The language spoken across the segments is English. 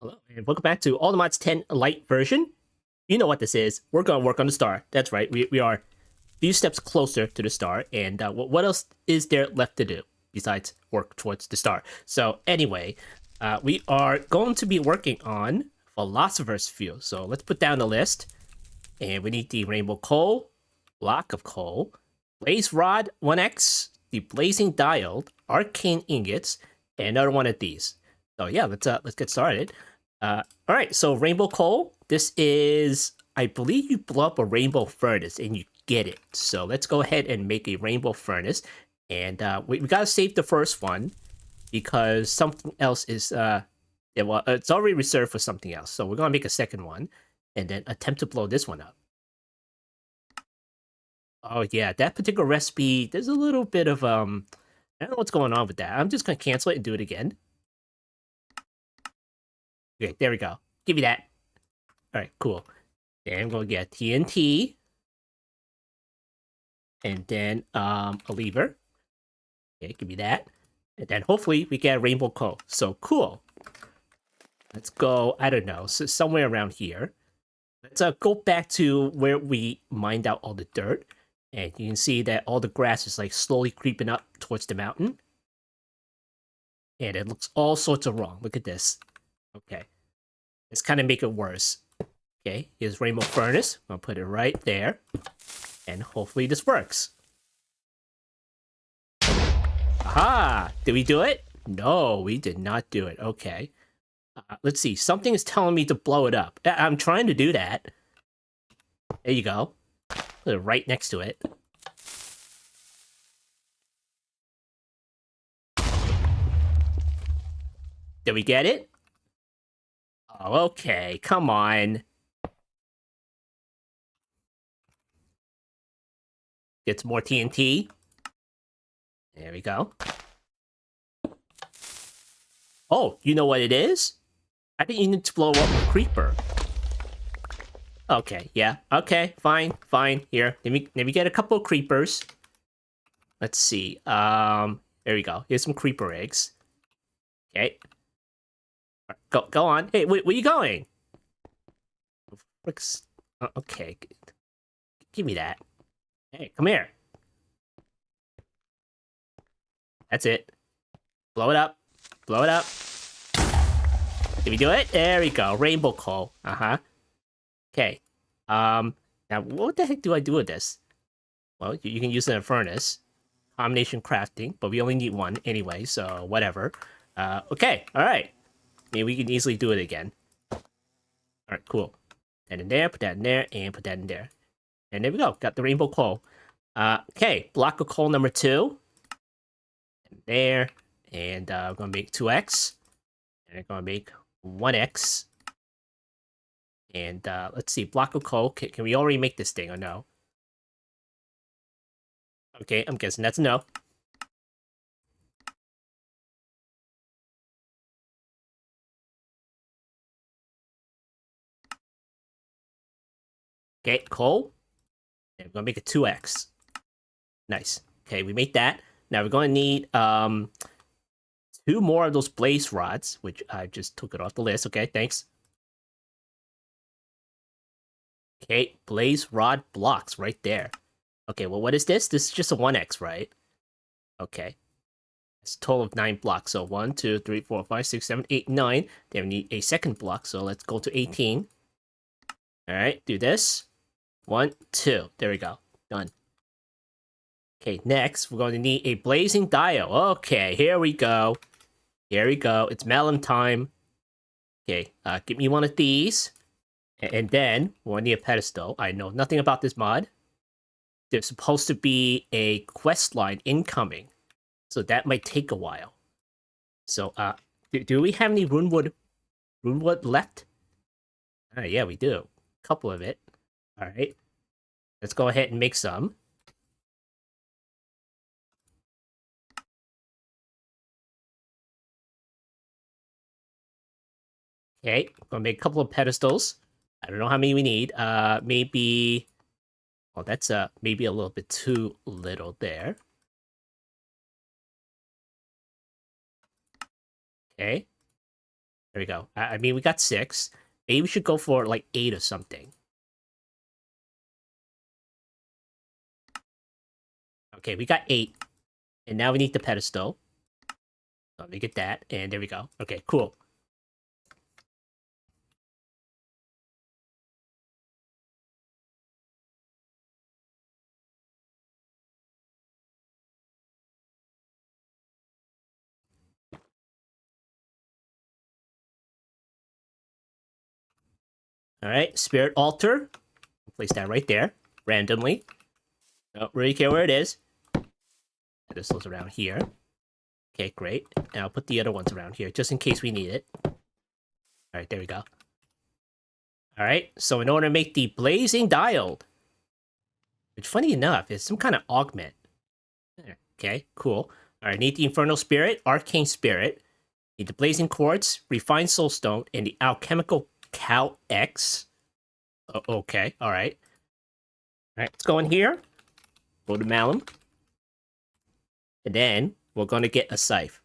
Hello, and welcome back to All the Mods 10 Lite version. You know what this is. We're going to work on the star. That's right. We are a few steps closer to the star. And what else is there left to do besides work towards the star? So anyway, we are going to be working on Philosopher's Fuel. So let's put down the list. And we need the Rainbow Coal, Block of Coal, Blaze Rod 1x, the Blazing Diode, Arcane Ingots, and another one of these. So yeah, let's get started. All right, so Rainbow Coal. This is, I believe, you blow up a rainbow furnace and you get it. So let's go ahead and make a rainbow furnace, and we gotta save the first one because something else is yeah, well, it's already reserved for something else. So we're gonna make a second one, and then attempt to blow this one up. Oh yeah, that particular recipe. There's a little bit of I don't know what's going on with that. I'm just gonna cancel it and do it again. Okay, there we go. Give me that. All right, cool. Then I'm gonna get TNT, and then a lever. Okay, give me that, and then hopefully we get a rainbow coal. So cool. Let's go. I don't know, so somewhere around here. Let's go back to where we mined out all the dirt, and you can see that all the grass is like slowly creeping up towards the mountain, and it looks all sorts of wrong. Look at this. Okay, let's kind of make it worse. Okay, here's rainbow furnace. I'll put it right there, and hopefully this works. Aha! Did we do it? No, we did not do it. Okay. Let's see. Something is telling me to blow it up. I'm trying to do that. There you go. Put it right next to it. Did we get it? Oh, okay. Come on. Get some more TNT. There we go. Oh, you know what it is? I think you need to blow up a creeper. Okay, yeah. Okay, fine, fine. Here, let me get a couple of creepers. Let's see. There we go. Here's some creeper eggs. Okay. Go on. Hey, where are you going? Okay. Give me that. Hey, come here. That's it. Blow it up. Blow it up. Did we do it? There we go. Rainbow coal. Uh-huh. Okay. Now what the heck do I do with this? Well, you can use it in a furnace. Combination crafting, but we only need one anyway, so whatever. Okay, alright. Maybe we can easily do it again. Alright, cool. Put that in there, put that in there, and put that in there. And there we go. Got the rainbow coal. Okay, block of coal number 2. And there. And I'm gonna make 2x. And I'm gonna make 1x. And let's see, block of coal. Can we already make this thing or no? Okay, I'm guessing that's a no. Okay, coal. And we're gonna make a 2x. Nice. Okay, we made that. Now we're gonna need 2 more of those blaze rods, which I just took it off the list. Okay, thanks. Okay, blaze rod blocks right there. Okay, well, what is this? This is just a 1x, right? Okay. It's a total of 9 blocks. So 1, 2, 3, 4, 5, 6, 7, 8, 9. Then we need a second block, so let's go to 18. Alright, do this. 1, 2. There we go. Done. Okay, next, we're going to need a blazing diode. Okay, here we go. Here we go. It's melon time. Okay, give me one of these. And then, we'll need a pedestal. I know nothing about this mod. There's supposed to be a quest line incoming. So that might take a while. So, do we have any runewood left? Yeah, we do. A couple of it. Alright. Let's go ahead and make some. Okay, I'm gonna make a couple of pedestals. I don't know how many we need. Maybe... Well, that's maybe a little bit too little there. Okay. There we go. I mean, we got 6. Maybe we should go for like 8 or something. Okay, we got 8. And now we need the pedestal. So let me get that. And there we go. Okay, cool. All right, spirit altar. Place that right there, randomly. Don't really care where it is. Pedestals around here. Okay, great. And I'll put the other ones around here, just in case we need it. All right, there we go. All right, so in order to make the blazing diode, which funny enough is some kind of augment. Okay, cool. All right, need the infernal spirit, arcane spirit, need the blazing quartz, refined soulstone, and the alchemical cow X. Okay, all right. All right, let's go in here. Go to Malum. And then we're going to get a scythe.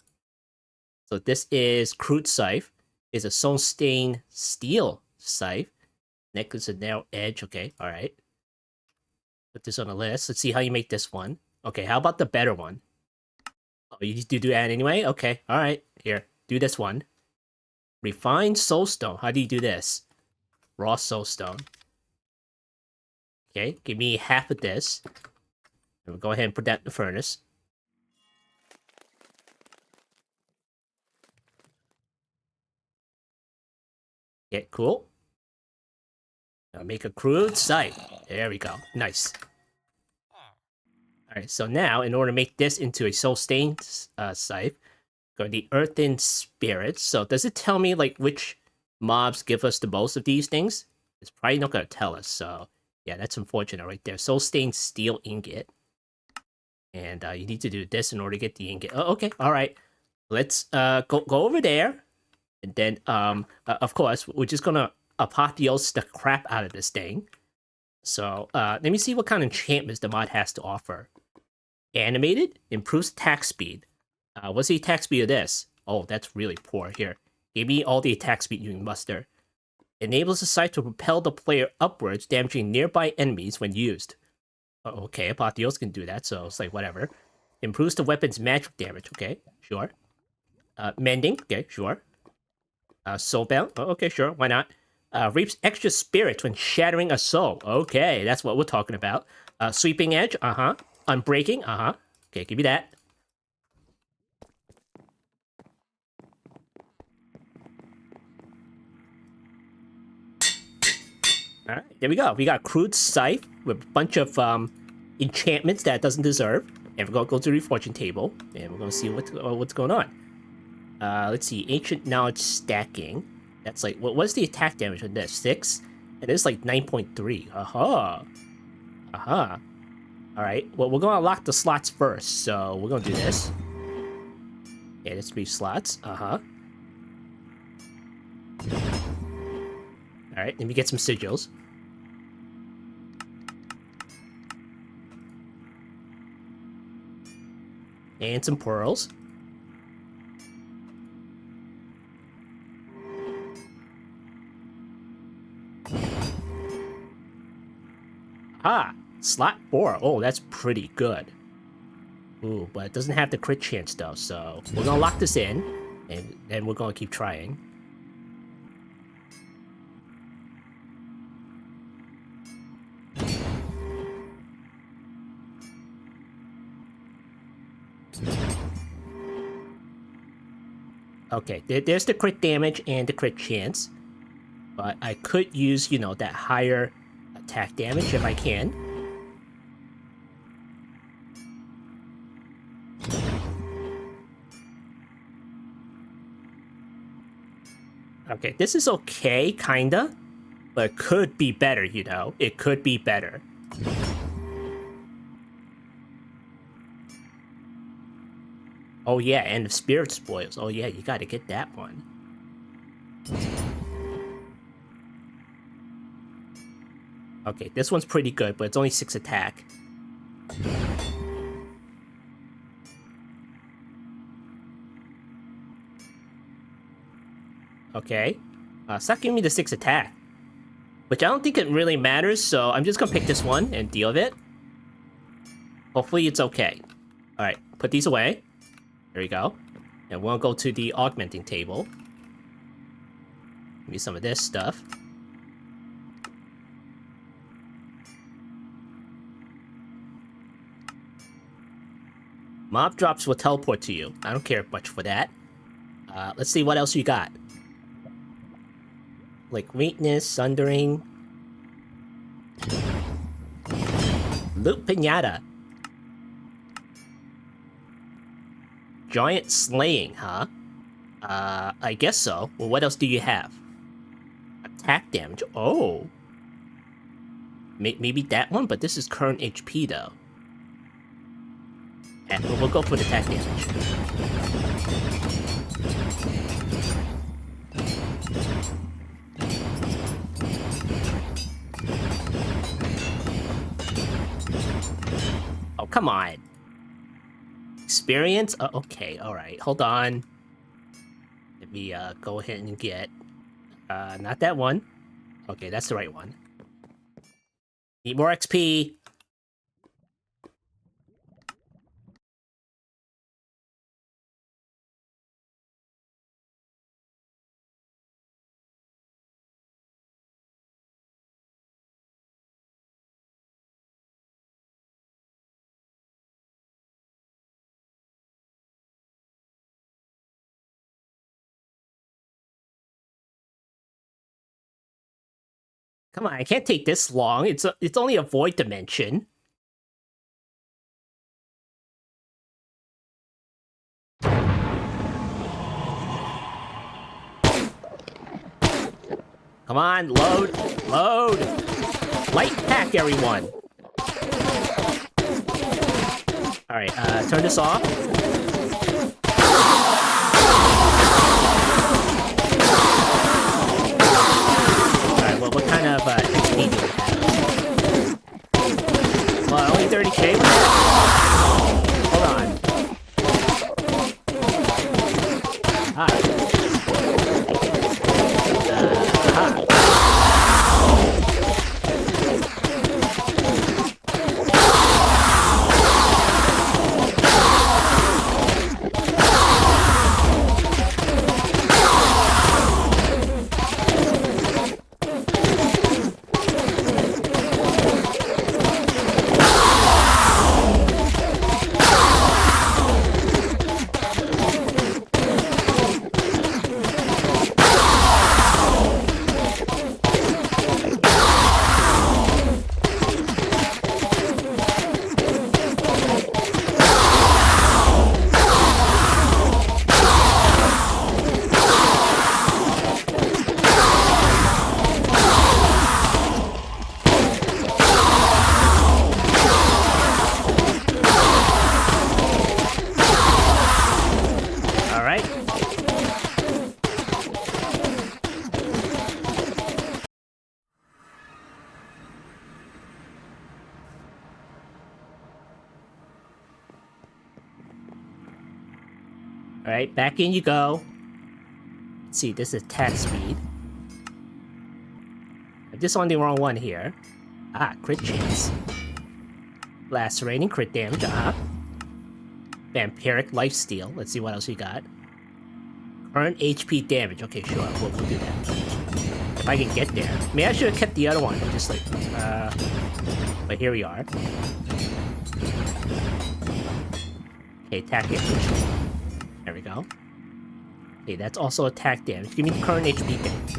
So this is crude scythe. It's a stone stained steel scythe. Necklace and narrow edge. Okay, all right. Put this on the list. Let's see how you make this one. Okay, how about the better one? Oh, you do that anyway? Okay, all right. Here, do this one. Refined soulstone. How do you do this? Raw soulstone. Okay, give me half of this. And we'll go ahead and put that in the furnace. Okay, cool. Now make a crude scythe. There we go. Nice. Alright, so now, in order to make this into a soul-stained scythe, go to the earthen spirits. So does it tell me, like, which mobs give us the most of these things? It's probably not going to tell us, so yeah, that's unfortunate right there. Soul-stained steel ingot. And you need to do this in order to get the ingot. Oh, okay, alright. Let's go over there. And then, of course, we're just gonna apotheose the crap out of this thing. So, let me see what kind of enchantments the mod has to offer. Animated, improves attack speed. What's the attack speed of this? Oh, that's really poor. Here, give me all the attack speed you can muster. Enables the scythe to propel the player upwards, damaging nearby enemies when used. Oh, okay, apotheose can do that, so it's like whatever. Improves the weapon's magic damage. Okay, sure. Mending. Okay, sure. Soulbound. Oh, okay, sure. Why not? Reaps extra spirits when shattering a soul. Okay, that's what we're talking about. Sweeping edge. Uh-huh. Unbreaking. Uh-huh. Okay, give me that. All right, there we go. We got crude scythe with a bunch of enchantments that it doesn't deserve. And we're gonna go to the fortune table, and we're gonna see what's going on. Let's see. Ancient knowledge stacking. That's like, what's the attack damage on this? 6? And it's like 9.3. Aha. Aha. Alright, well, we're gonna unlock the slots first, so we're gonna do this. Yeah, there's 3 slots. Uh-huh. Alright, let me get some sigils. And some pearls. Ah, slot 4. Oh, that's pretty good. Ooh, but it doesn't have the crit chance though, so we're gonna lock this in, and then we're gonna keep trying. Okay, there's the crit damage and the crit chance, but I could use, you know, that higher attack damage if I can. Okay, this is okay, kinda, but it could be better, you know? It could be better. Oh yeah, and the spirit spoils. Oh yeah, you gotta get that one. Okay, this one's pretty good, but it's only 6 attack. Okay. Stop giving me the 6 attack. Which I don't think it really matters, so I'm just gonna pick this one and deal with it. Hopefully it's okay. Alright, put these away. There we go. And we'll go to the augmenting table. Give me some of this stuff. Mob drops will teleport to you. I don't care much for that. Let's see what else you got. Like weakness, sundering. Loot Pinata. Giant slaying, huh? I guess so. Well, what else do you have? Attack damage. Oh. Maybe that one, but this is current HP, though. Yeah, we'll go for the attack damage. Oh, come on. Experience? Okay, alright. Hold on. Let me go ahead and get... not that one. Okay, that's the right one. Need more XP. Come on, I can't take this long. It's only a void dimension. Come on, load, load. Light pack, everyone. All right, turn this off. All right, well, what kind of XP do we have? Well, only 30k. Hold on. Alright, back in you go. Let's see, this is attack speed. I'm just on the wrong one here. Crit chance. Lacerating, crit damage, Vampiric lifesteal. Let's see what else you got. Current HP damage. Okay, sure, we'll do that. If I can get there. Maybe I should have kept the other one. Just like, but here we are. Okay, attack damage. There we go. Okay, that's also attack damage. Give me the current HP damage.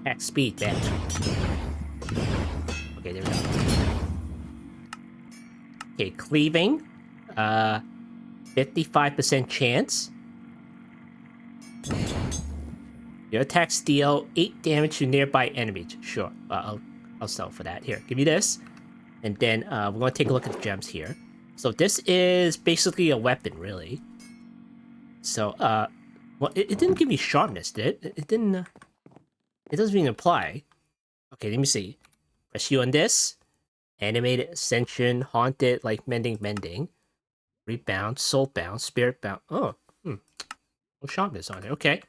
Attack speed damage. Okay, there we go. Okay, cleaving. 55% chance. Your attacks deal 8 damage to nearby enemies. Sure, I'll sell for that. Here, give me this. And then we're going to take a look at the gems here. So this is basically a weapon, really. So, well, it didn't give me sharpness, did it? It didn't, it doesn't even apply. Okay, let me see. Press U on this. Animated, Ascension, Haunted, like Mending. Rebound, Soulbound, Spiritbound. Oh, Oh, sharpness on it. Okay.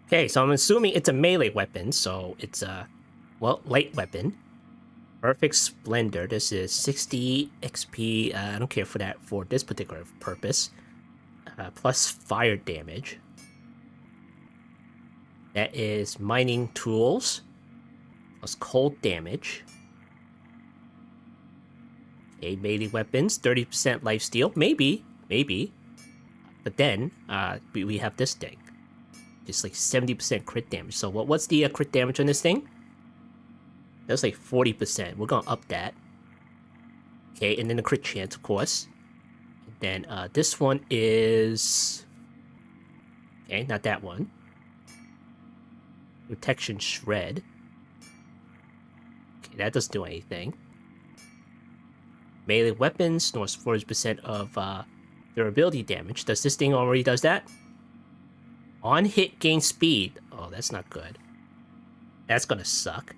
Okay, so I'm assuming it's a melee weapon, so it's a, well, light weapon. Perfect Splendor. This is 60 XP. I don't care for that for this particular purpose. Plus fire damage. That is mining tools. Plus cold damage. Okay, melee weapons. 30% lifesteal. Maybe. But then, we have this thing. Just like 70% crit damage. So what's the crit damage on this thing? That's like 40%. We're gonna up that. Okay, and then the crit chance, of course. And then this one is... Okay, not that one. Protection Shred. Okay, that doesn't do anything. Melee weapons, ignores 40% of durability damage. Does this thing already does that? On hit, gain speed. Oh, that's not good. That's gonna suck.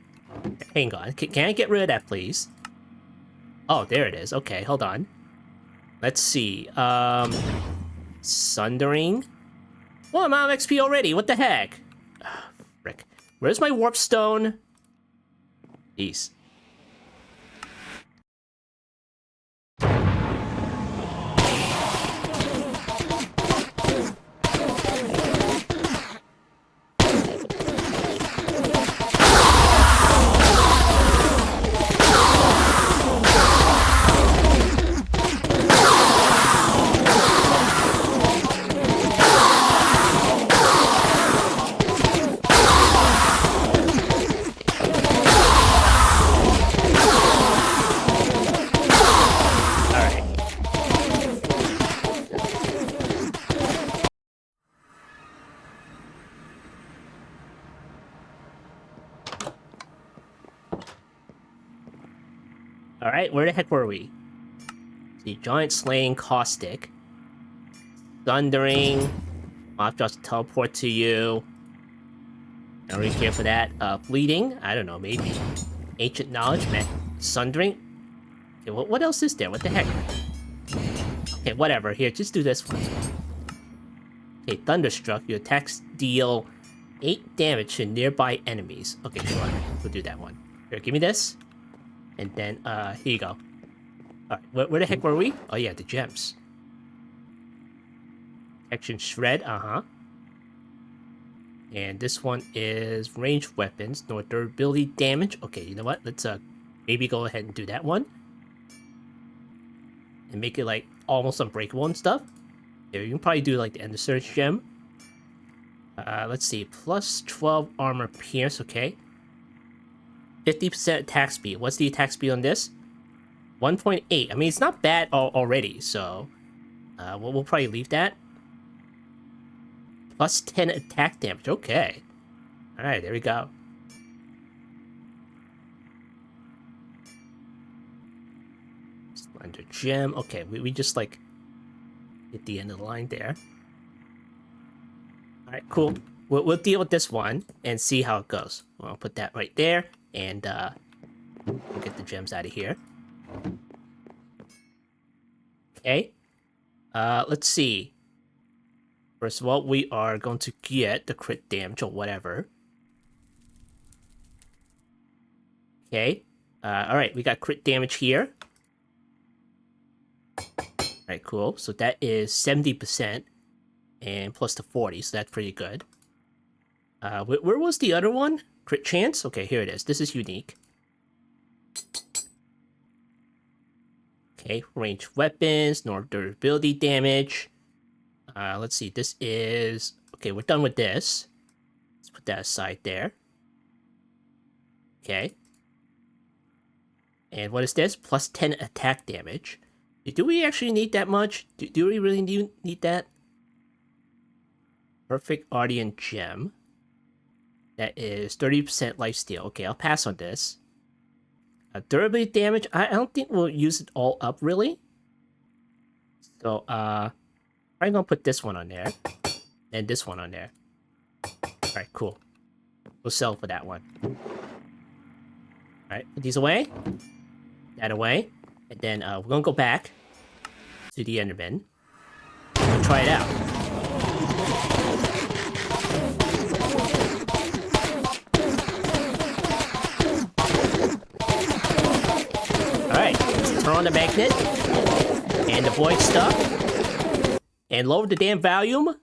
Hang on. Can I get rid of that, please? Oh, there it is. Okay, hold on. Let's see. Sundering. Well, I'm out of XP already. What the heck? Oh, frick. Where's my warp stone? Jeez. Alright, where the heck were we? The Giant Slaying Caustic. Thundering. I'll just teleport to you. I don't really care for that. Bleeding? I don't know, maybe. Ancient Knowledge, man. Sundering? Okay, what else is there? What the heck? Okay, whatever. Here, just do this one. Okay, Thunderstruck. Your attacks deal 8 damage to nearby enemies. Okay, sure. We'll do that one. Here, give me this. And then, here you go. Alright, where the heck were we? Oh yeah, the gems. Action Shred, And this one is ranged weapons, no durability damage. Okay, you know what? Let's maybe go ahead and do that one. And make it like almost unbreakable and stuff. Yeah, you can probably do like the Ender Surge gem. Let's see, plus 12 armor pierce, okay. 50% attack speed. What's the attack speed on this? 1.8. I mean, it's not bad already, so we'll probably leave that. Plus 10 attack damage. Okay. Alright, there we go. Splendor gem. Okay, we just like hit the end of the line there. Alright, cool. We'll deal with this one and see how it goes. I'll put that right there, and we'll get the gems out of here. Okay. Let's see. First of all, we are going to get the crit damage or whatever. Okay. Alright, we got crit damage here. Alright, cool. So that is 70% and plus the 40, so that's pretty good. Where was the other one? Crit chance? Okay, here it is. This is unique. Okay, ranged weapons, no durability damage. Let's see, this is... Okay, we're done with this. Let's put that aside there. Okay. And what is this? Plus 10 attack damage. Do we actually need that much? Do we really need that? Perfect Ardian Gem. That is 30% lifesteal. Okay, I'll pass on this. Durability damage, I don't think we'll use it all up, really. So, I'm gonna put this one on there. And this one on there. Alright, cool. We'll sell for that one. Alright, put these away. That away. And then we're gonna go back to the Enderman. We'll try it out. Alright, let's turn on the magnet. And avoid stuff. And lower the damn volume.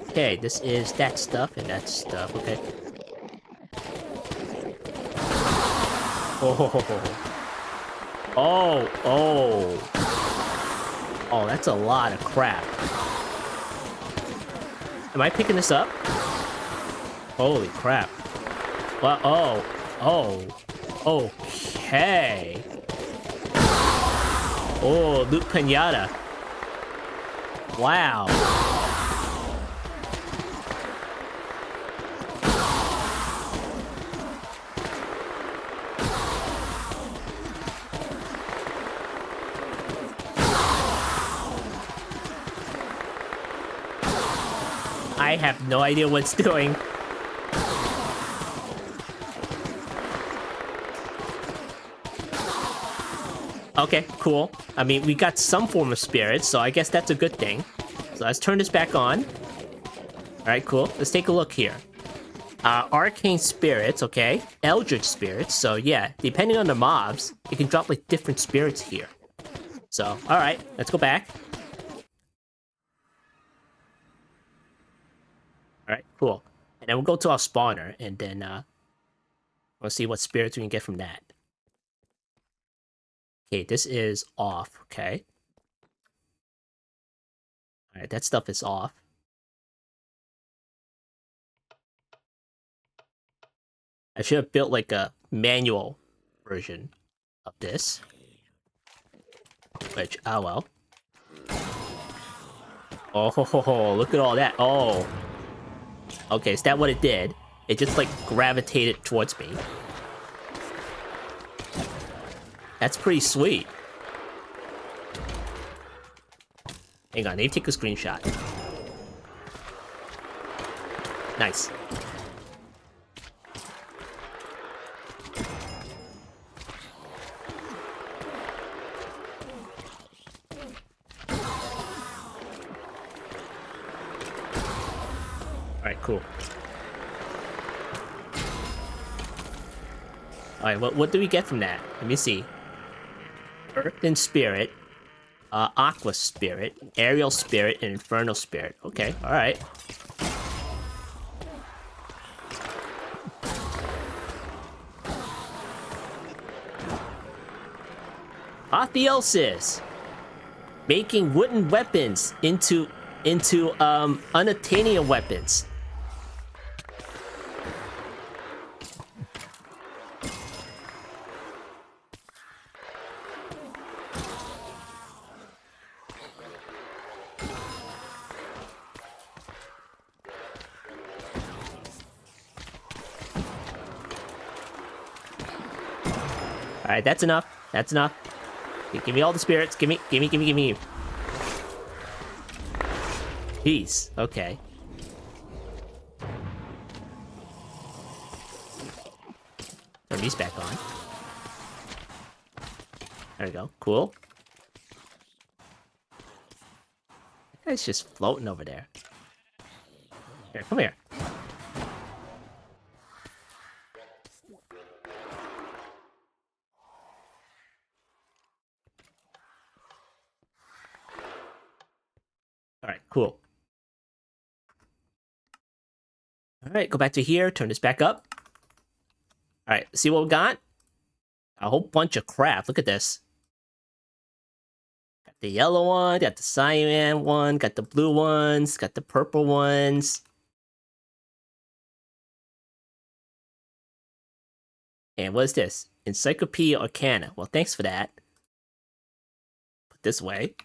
Okay, this is that stuff and that stuff, okay. Oh, oh, oh. Oh, that's a lot of crap. Am I picking this up? Holy crap. Well, oh, oh, okay. Oh, loot pinata. Wow. I have no idea what it's doing. Okay, cool. I mean, we got some form of spirit, so I guess that's a good thing. So let's turn this back on. Alright, cool. Let's take a look here. Arcane spirits, okay. Eldritch spirits, so yeah, depending on the mobs, it can drop like different spirits here. So, alright, let's go back. Alright, cool. And then we'll go to our spawner, and then we'll see what spirits we can get from that. Okay, this is off, okay. Alright, that stuff is off. I should have built like a manual version of this. Which, oh well. Oh, ho, ho, ho, look at all that. Oh. Okay, is that what it did? It just like gravitated towards me. That's pretty sweet. Hang on, let me take a screenshot. Nice. Alright, cool. Alright, what do we get from that? Let me see. Earth and Spirit, Aqua Spirit, Aerial Spirit, and Infernal Spirit. Okay, alright. Apotheosis! Making wooden weapons into unattainable weapons. Alright, that's enough. That's enough. Give me all the spirits. Give me. Peace. Okay. Turn these back on. There we go. Cool. That guy's just floating over there. Here, come here. Alright, cool. Alright, go back to here, turn this back up. Alright, see what we got? A whole bunch of crap. Look at this. Got the yellow one, got the cyan one, got the blue ones, got the purple ones. And what is this? Encyclopedia Arcana. Well, thanks for that. Put this away.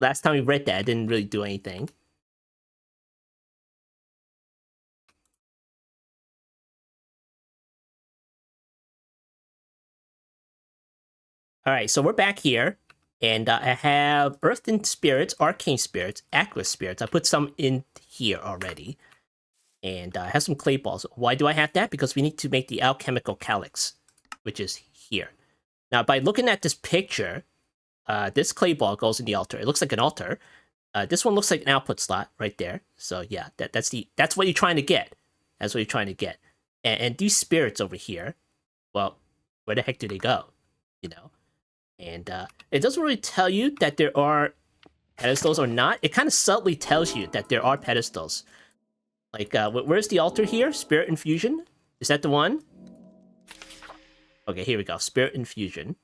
Last time we read that, it didn't really do anything. Alright, so we're back here. And I have Earthen Spirits, Arcane Spirits, Aqua Spirits. I put some in here already. And I have some clay balls. Why do I have that? Because we need to make the alchemical calyx, which is here. Now, by looking at this picture, this clay ball goes in the altar. It looks like an altar. This one looks like an output slot right there. So yeah, that's what you're trying to get. That's what you're trying to get. And these spirits over here, well, where the heck do they go? You know? And it doesn't really tell you that there are pedestals or not. It kind of subtly tells you that there are pedestals. Like, where's the altar here? Spirit Infusion? Is that the one? Okay, here we go. Spirit Infusion.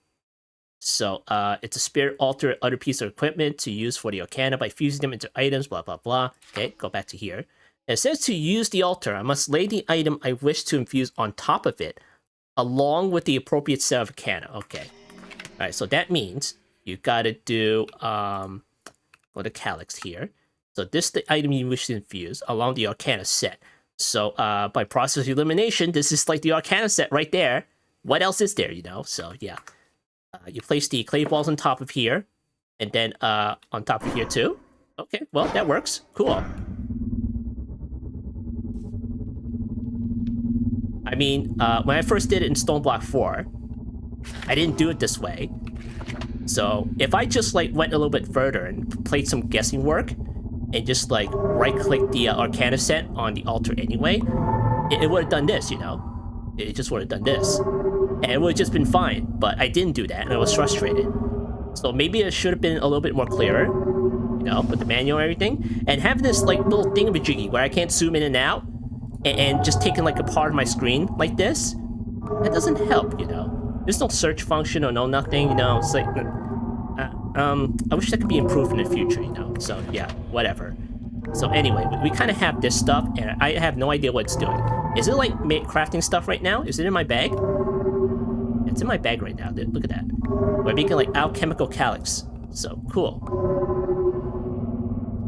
So, it's a spirit altar, other piece of equipment to use for the arcana by fusing them into items, blah, blah, blah. Okay, go back to here. And it says to use the altar, I must lay the item I wish to infuse on top of it, along with the appropriate set of arcana. Okay. Alright, so that means you gotta do, go to Calyx here. So this is the item you wish to infuse along the arcana set. So, by process of elimination, this is like the arcana set right there. What else is there, you know? So, yeah. You place the clay balls on top of here, and then on top of here too. Okay, well, that works. Cool. I mean, when I first did it in Stone Block 4, I didn't do it this way. So if I just like went a little bit further and played some guessing work, and just like right-click the arcana set on the altar anyway, it would have done this, you know? It just would have done this. And it would have just been fine, but I didn't do that, and I was frustrated. So maybe it should have been a little bit more clearer, you know, with the manual and everything. And having this, like, little thingamajiggy where I can't zoom in and out, and just taking, like, a part of my screen like this, that doesn't help, you know? There's no search function or no nothing, you know? It's like, I wish that could be improved in the future, you know? So, yeah, whatever. So anyway, we kind of have this stuff, and I have no idea what it's doing. Is it, like, crafting stuff right now? Is it in my bag? It's in my bag right now, dude. Look at that. We're making, like, alchemical calyx. So, cool.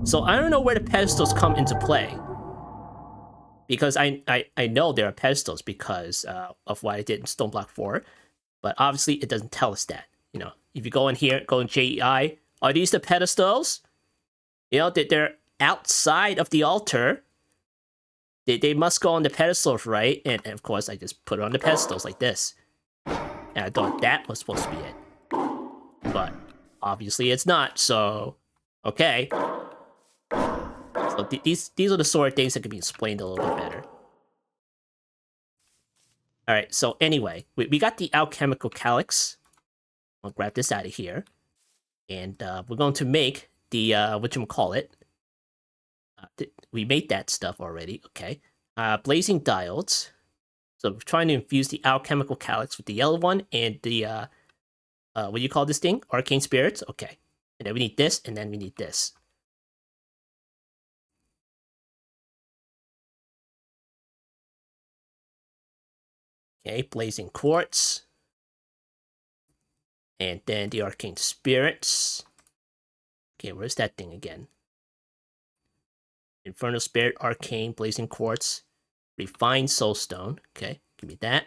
So, I don't know where the pedestals come into play. Because I know there are pedestals because of what I did in Stone Block 4. But obviously, it doesn't tell us that. You know, if you go in here, go in JEI, are these the pedestals? You know, they're outside of the altar. They must go on the pedestals, right? And of course, I just put it on the pedestals like this. And I thought that was supposed to be it. But obviously it's not, so... Okay. So these are the sort of things that can be explained a little bit better. Alright, so anyway, we got the alchemical calyx. I'll grab this out of here. And we're going to make the, whatchamacallit. We made that stuff already, okay. Blazing diodes. So we're trying to infuse the alchemical calyx with the yellow one and the, what do you call this thing? Arcane spirits? Okay. And then we need this, and then we need this. Okay, blazing quartz. And then the arcane spirits. Okay, where's that thing again? Infernal spirit, arcane, blazing quartz, refined soulstone. Okay, give me that.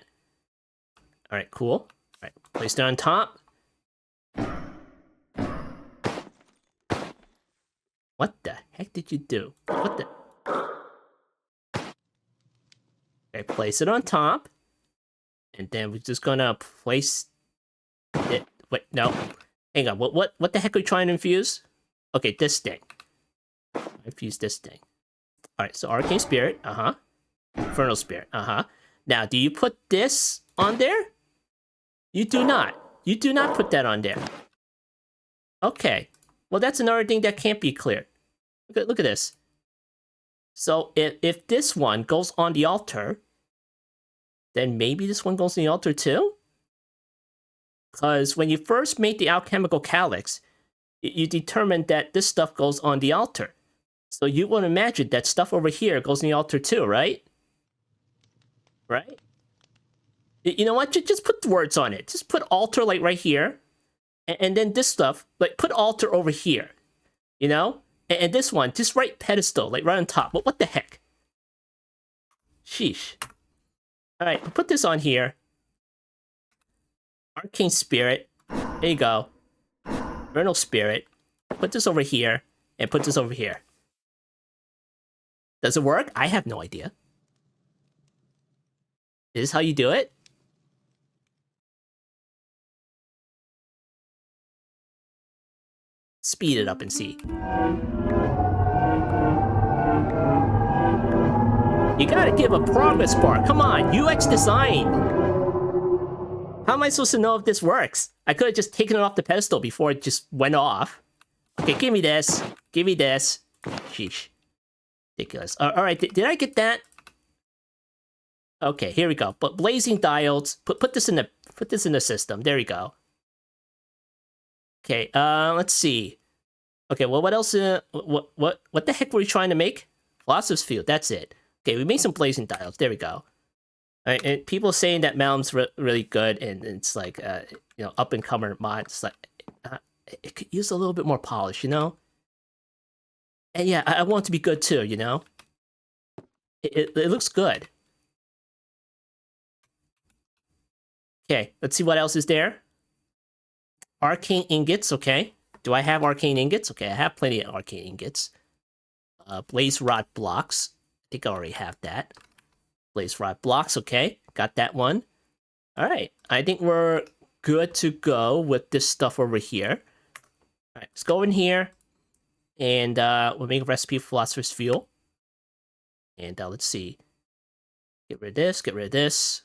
Alright, cool. Alright, place it on top. What the heck did you do? What the... Okay, place it on top. And then we're just gonna place it... Wait, no. Hang on, what the heck are we trying to infuse? Okay, this thing. Infuse this thing. Alright, so arcane spirit, Infernal spirit, Now, do you put this on there? You do not. You do not put that on there. Okay. Well, that's another thing that can't be cleared. Look at this. So, if this one goes on the altar, then maybe this one goes on the altar too? Because when you first made the alchemical calyx, you determined that this stuff goes on the altar. So you would imagine that stuff over here goes on the altar too, right? Right? You know what? Just put the words on it. Just put altar like right here. And then this stuff, like put altar over here. You know? And this one, just write pedestal, like right on top. But what the heck? Sheesh. Alright, put this on here. Arcane spirit. There you go. Vernal Spirit. Put this over here, and put this over here. Does it work? I have no idea. Is this how you do it? Speed it up and see. You gotta give a progress bar. Come on, UX design. How am I supposed to know if this works? I could have just taken it off the pedestal before it just went off. Okay, give me this. Give me this. Sheesh. Ridiculous. Alright, did I get that? Okay, here we go. But blazing diodes. Put this in the system. There we go. Okay, let's see. Okay, well, what else? What the heck were we trying to make? Philosopher's Field. That's it. Okay, we made some blazing diodes. There we go. Right, and people saying that Mound's really good, and it's like, you know, up and comer mod. It's like, it could use a little bit more polish, you know. And yeah, I want it to be good too, you know. It looks good. Okay, let's see what else is there. Arcane ingots. Okay, do I have arcane ingots? Okay, I have plenty of arcane ingots. Blaze rod blocks. I think I already have that. Blaze rod blocks, okay. Got that one. Alright, I think we're good to go with this stuff over here. Alright, let's go in here. And we'll make a recipe for Philosopher's Fuel. And let's see. Get rid of this, get rid of this.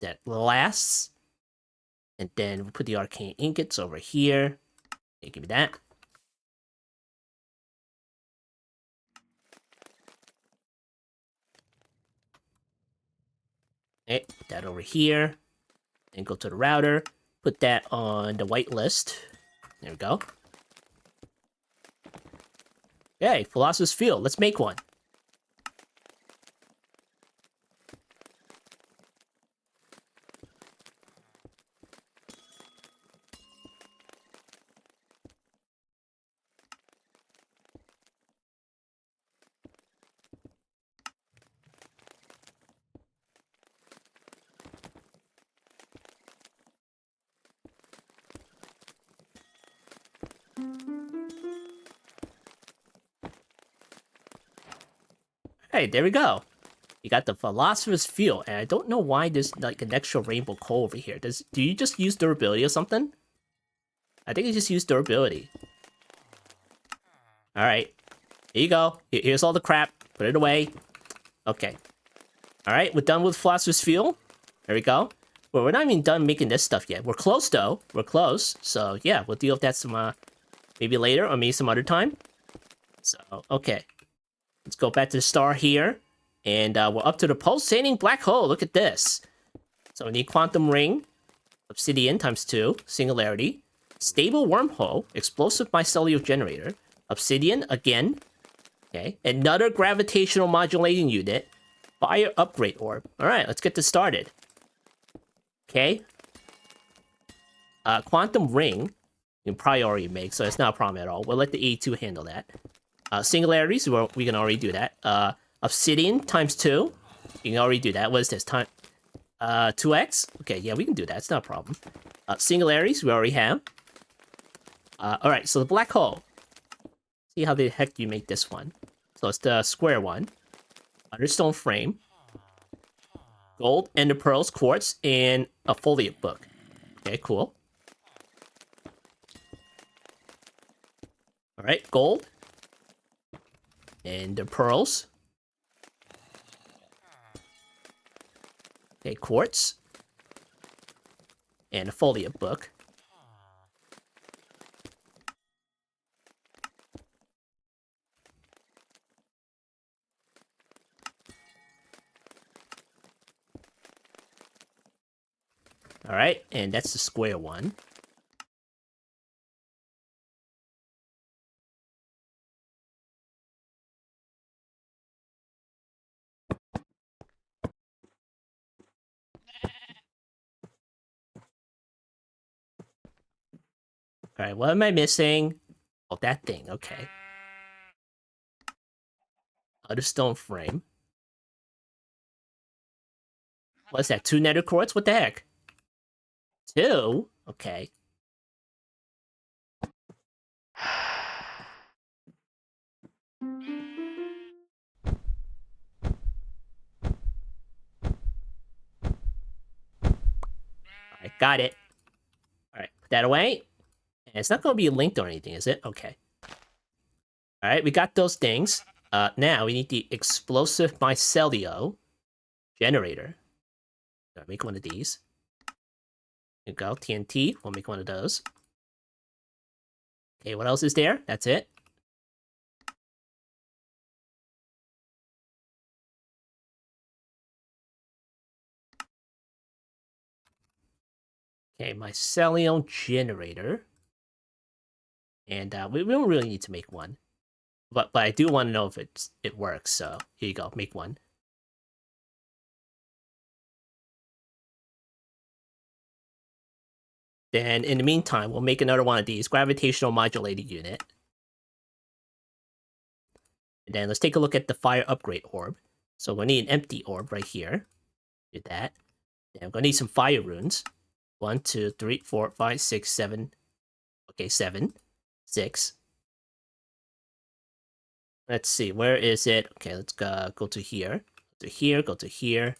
That lasts. And then we'll put the arcane ingots over here. Okay, give me that. Okay, put that over here. And go to the router. Put that on the whitelist. There we go. Okay, Philosopher's Field. Let's make one. Hey, there we go. You got the Philosopher's Field, and I don't know why there's like an extra rainbow coal over here. Do you just use durability or something? I think you just use durability. Alright. Here you go. Here's all the crap. Put it away. Okay. Alright, we're done with Philosopher's Field. There we go. Well, we're not even done making this stuff yet. We're close, though. We're close. So, yeah, we'll deal with that some, maybe later or maybe some other time. So, okay. Let's go back to the star here. And we're up to the pulsating black hole. Look at this. So we need quantum ring, obsidian ×2, singularity, stable wormhole, explosive mycelial generator, obsidian again. Okay, another gravitational modulating unit, fire upgrade orb. All right, let's get this started. Okay. Quantum ring, you can probably already make, so it's not a problem at all. We'll let the A2 handle that. Singularities, well, we can already do that. Obsidian ×2, you can already do that. What is this? 2x? Okay, yeah, we can do that. It's not a problem. Singularities, we already have. Alright, so the black hole. See how the heck you make this one. So it's the square one. Understone frame. Gold, ender pearls, quartz, and a foliate book. Okay, cool. Alright, gold. And the pearls. Okay, quartz. And a foliate book. Alright, and that's the square one. Alright, what am I missing? Oh, that thing, okay. Other stone frame. What's that, 2 nether quartz? What the heck? 2? Okay. I got it. Alright, put that away. And it's not going to be linked or anything, is it? Okay. Alright, we got those things. Now we need the explosive mycelio generator. Gotta make one of these. There you go, TNT. We'll make one of those. Okay, what else is there? That's it. Okay, mycelium generator. And we don't really need to make one. But I do want to know if it works, so here you go, make one. Then, in the meantime, we'll make another one of these, gravitational modulated unit. And then let's take a look at the fire upgrade orb. So we'll need an empty orb right here. Do that. Then we're gonna need some fire runes. 1, 2, 3, 4, 5, 6, 7. Okay, 7. 6. Let's see, where is it? Okay, let's go to here. Go to here, go to here.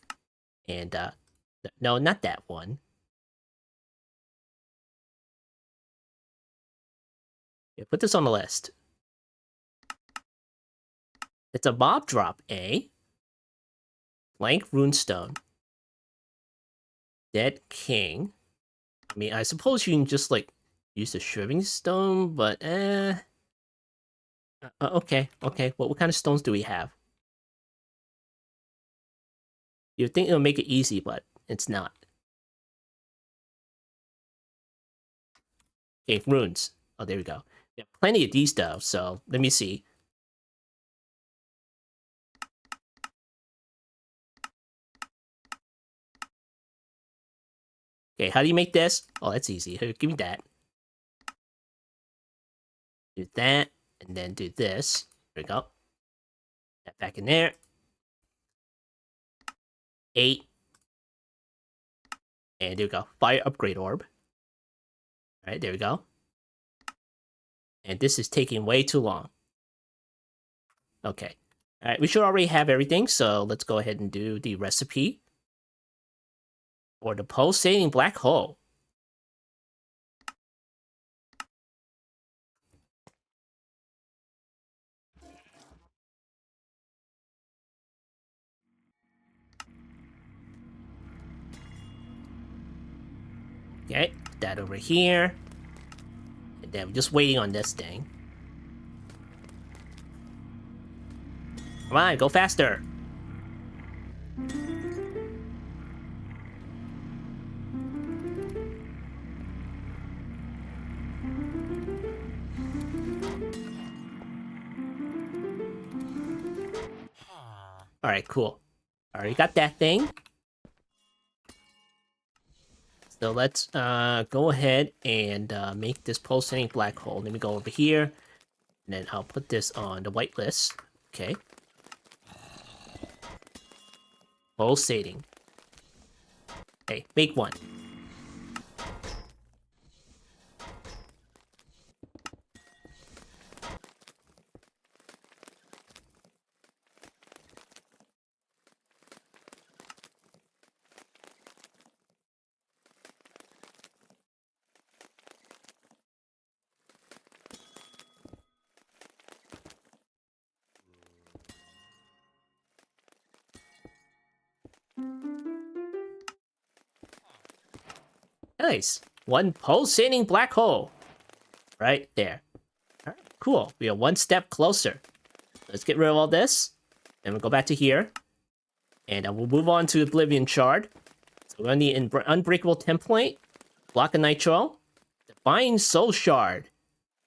And, no, not that one. Yeah, put this on the list. It's a mob drop, eh? Blank runestone. Dead king. I mean, I suppose you can just, like, use the shriving stone, but, okay, okay. What kind of stones do we have? You'd think it'll make it easy, but it's not. Okay, runes. Oh, there we go. We have plenty of these, though, so let me see. Okay, how do you make this? Oh, that's easy. Here, give me that. Do that, and then do this. There we go. That back in there. 8. And there we go. Fire upgrade orb. Alright, there we go. And this is taking way too long. Okay. Alright, we should already have everything, so let's go ahead and do the recipe. For the pulsating black hole. Okay, put that over here. And then we're just waiting on this thing. Come on, go faster. Alright, cool. Already got that thing. So let's go ahead and make this pulsating black hole. Let me go over here. And then I'll put this on the whitelist. Okay. Pulsating. Okay, make one. Nice. One pulsating black hole. Right there. Alright, cool. We are one step closer. Let's get rid of all this. And we'll go back to here. And we'll move on to Oblivion Shard. So we're gonna need an Unbreakable Template, Block of Nitro, Divine Soul Shard,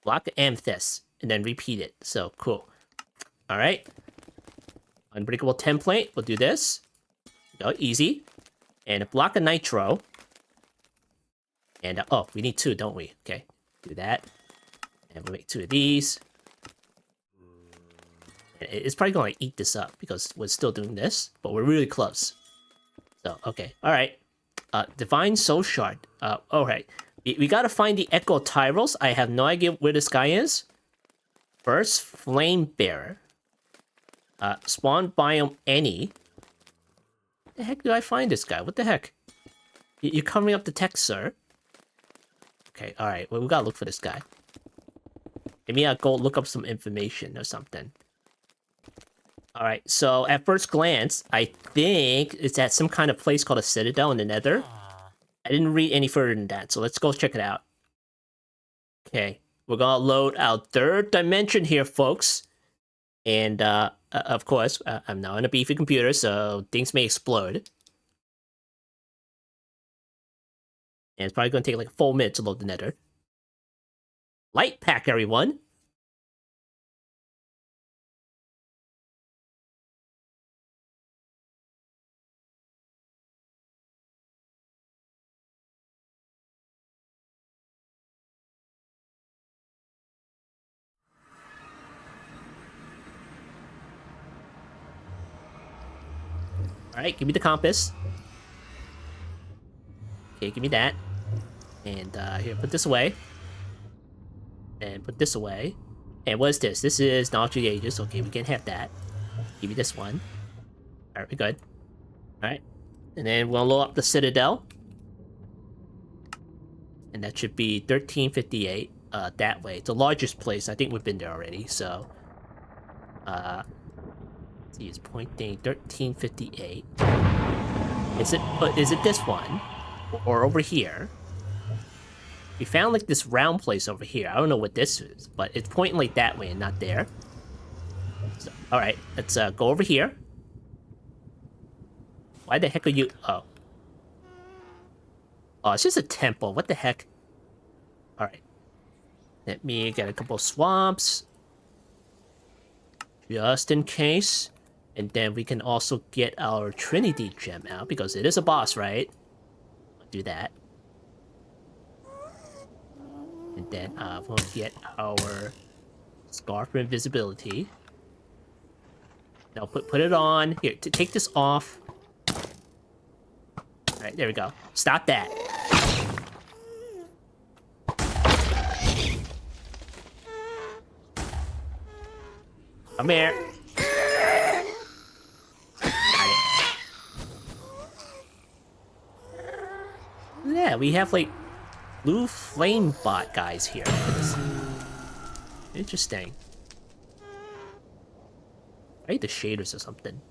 Block of Amethyst, and then repeat it. So, cool. Alright. Unbreakable Template, we'll do this. Go, easy. And a Block of Nitro. And, oh, we need 2, don't we? Okay, do that. And we'll make 2 of these. It's probably going to eat this up because we're still doing this, but we're really close. So, okay, alright. Divine Soul Shard. Alright. We gotta find the Echo Tyros. I have no idea where this guy is. First Flame Bearer. Spawn Biome Any. Where the heck do I find this guy? What the heck? You're covering up the text, sir. Okay, alright. Well, we gotta look for this guy. Maybe I'll go look up some information or something. Alright, so at first glance, I think it's at some kind of place called a Citadel in the Nether. I didn't read any further than that, so let's go check it out. Okay, we're gonna load our third dimension here, folks. And, of course, I'm now on a beefy computer, so things may explode. And it's probably gonna take like a full minute to load the Nether. Light pack, everyone! Alright, give me the compass. Okay, give me that. And, here, put this away. And put this away. And what is this? This is Knowledge of the Ages. Okay, we can have that. Give me this one. Alright, we're good. Alright. And then we'll load up the Citadel. And that should be 1358. That way. It's the largest place. I think we've been there already, so... let's see, it's pointing 1358. Is it this one? Or over here? We found like this round place over here. I don't know what this is, but it's pointing like that way and not there. So, alright, let's go over here. Why the heck are you... Oh. Oh, it's just a temple. What the heck? Alright. Let me get a couple swamps. Just in case. And then we can also get our Trinity gem out, because it is a boss, right? Do that. And then we'll get our Scarf for Invisibility. Now put it on. Here, take this off. Alright, there we go. Stop that. Come here. Got it. Yeah, we have like blue flame bot guys here. Interesting. I need the shaders or something.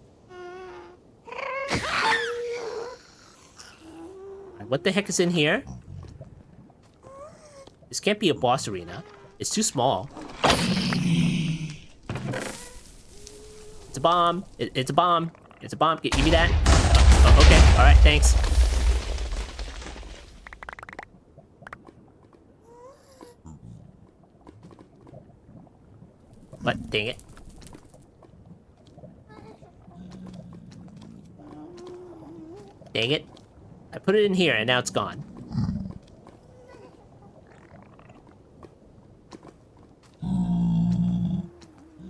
Right, what the heck is in here? This can't be a boss arena. It's too small. It's a bomb. It's a bomb. It's a bomb. Give me that. Oh, okay. Alright, thanks. What? Dang it. Dang it. I put it in here and now it's gone.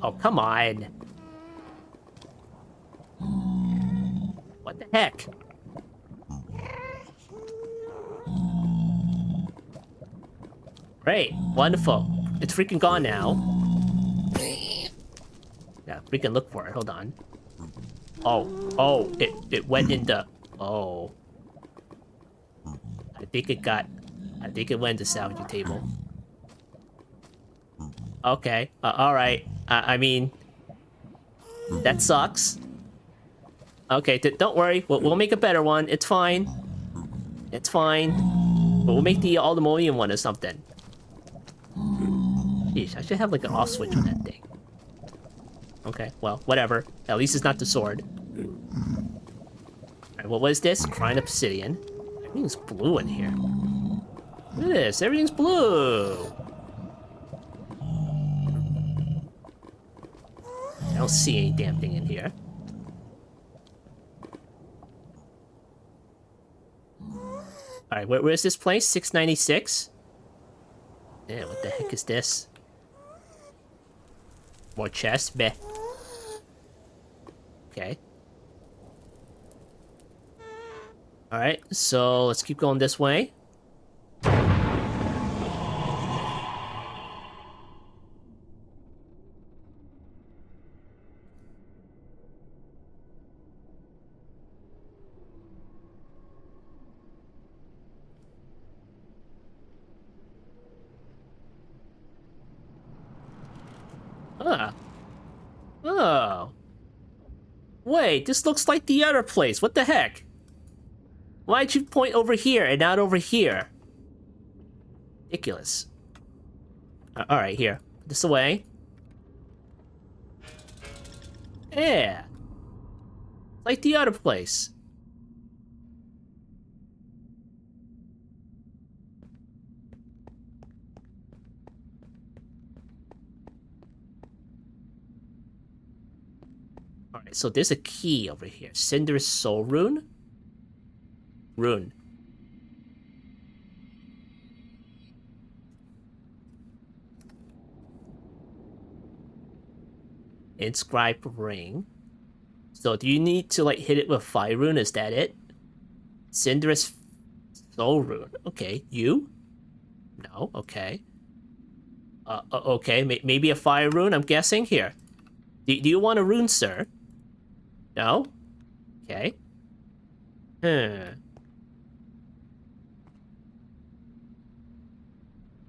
Oh, come on. What the heck? Great. Wonderful. It's freaking gone now. Yeah, freaking look for it. Hold on. Oh, it went into... Oh. I think it went to salvaging table. Okay. Alright. I mean... That sucks. Okay, don't worry. We'll make a better one. It's fine. It's fine. But we'll make the aluminium one or something. Jeez, I should have like an off switch on that thing. Okay, well, whatever. At least it's not the sword. Alright, what was this? Crying obsidian. Everything's blue in here. Look at this. Everything's blue. I don't see any damn thing in here. Alright, where is this place? 696? Yeah, what the heck is this? More chests? Meh. Okay. Alright, so let's keep going this way. Wait, this looks like the other place. What the heck? Why'd you point over here and not over here? Ridiculous. Alright, here. Put this away. Yeah. Like the other place. Alright, so there's a key over here. Cinder's Soul Rune? Rune. Inscribed ring. So do you need to like hit it with Fire Rune? Is that it? Cinder's Soul Rune. Okay, you? No, okay. Okay, maybe a Fire Rune, I'm guessing. Here. Do you want a rune, sir? No? Okay.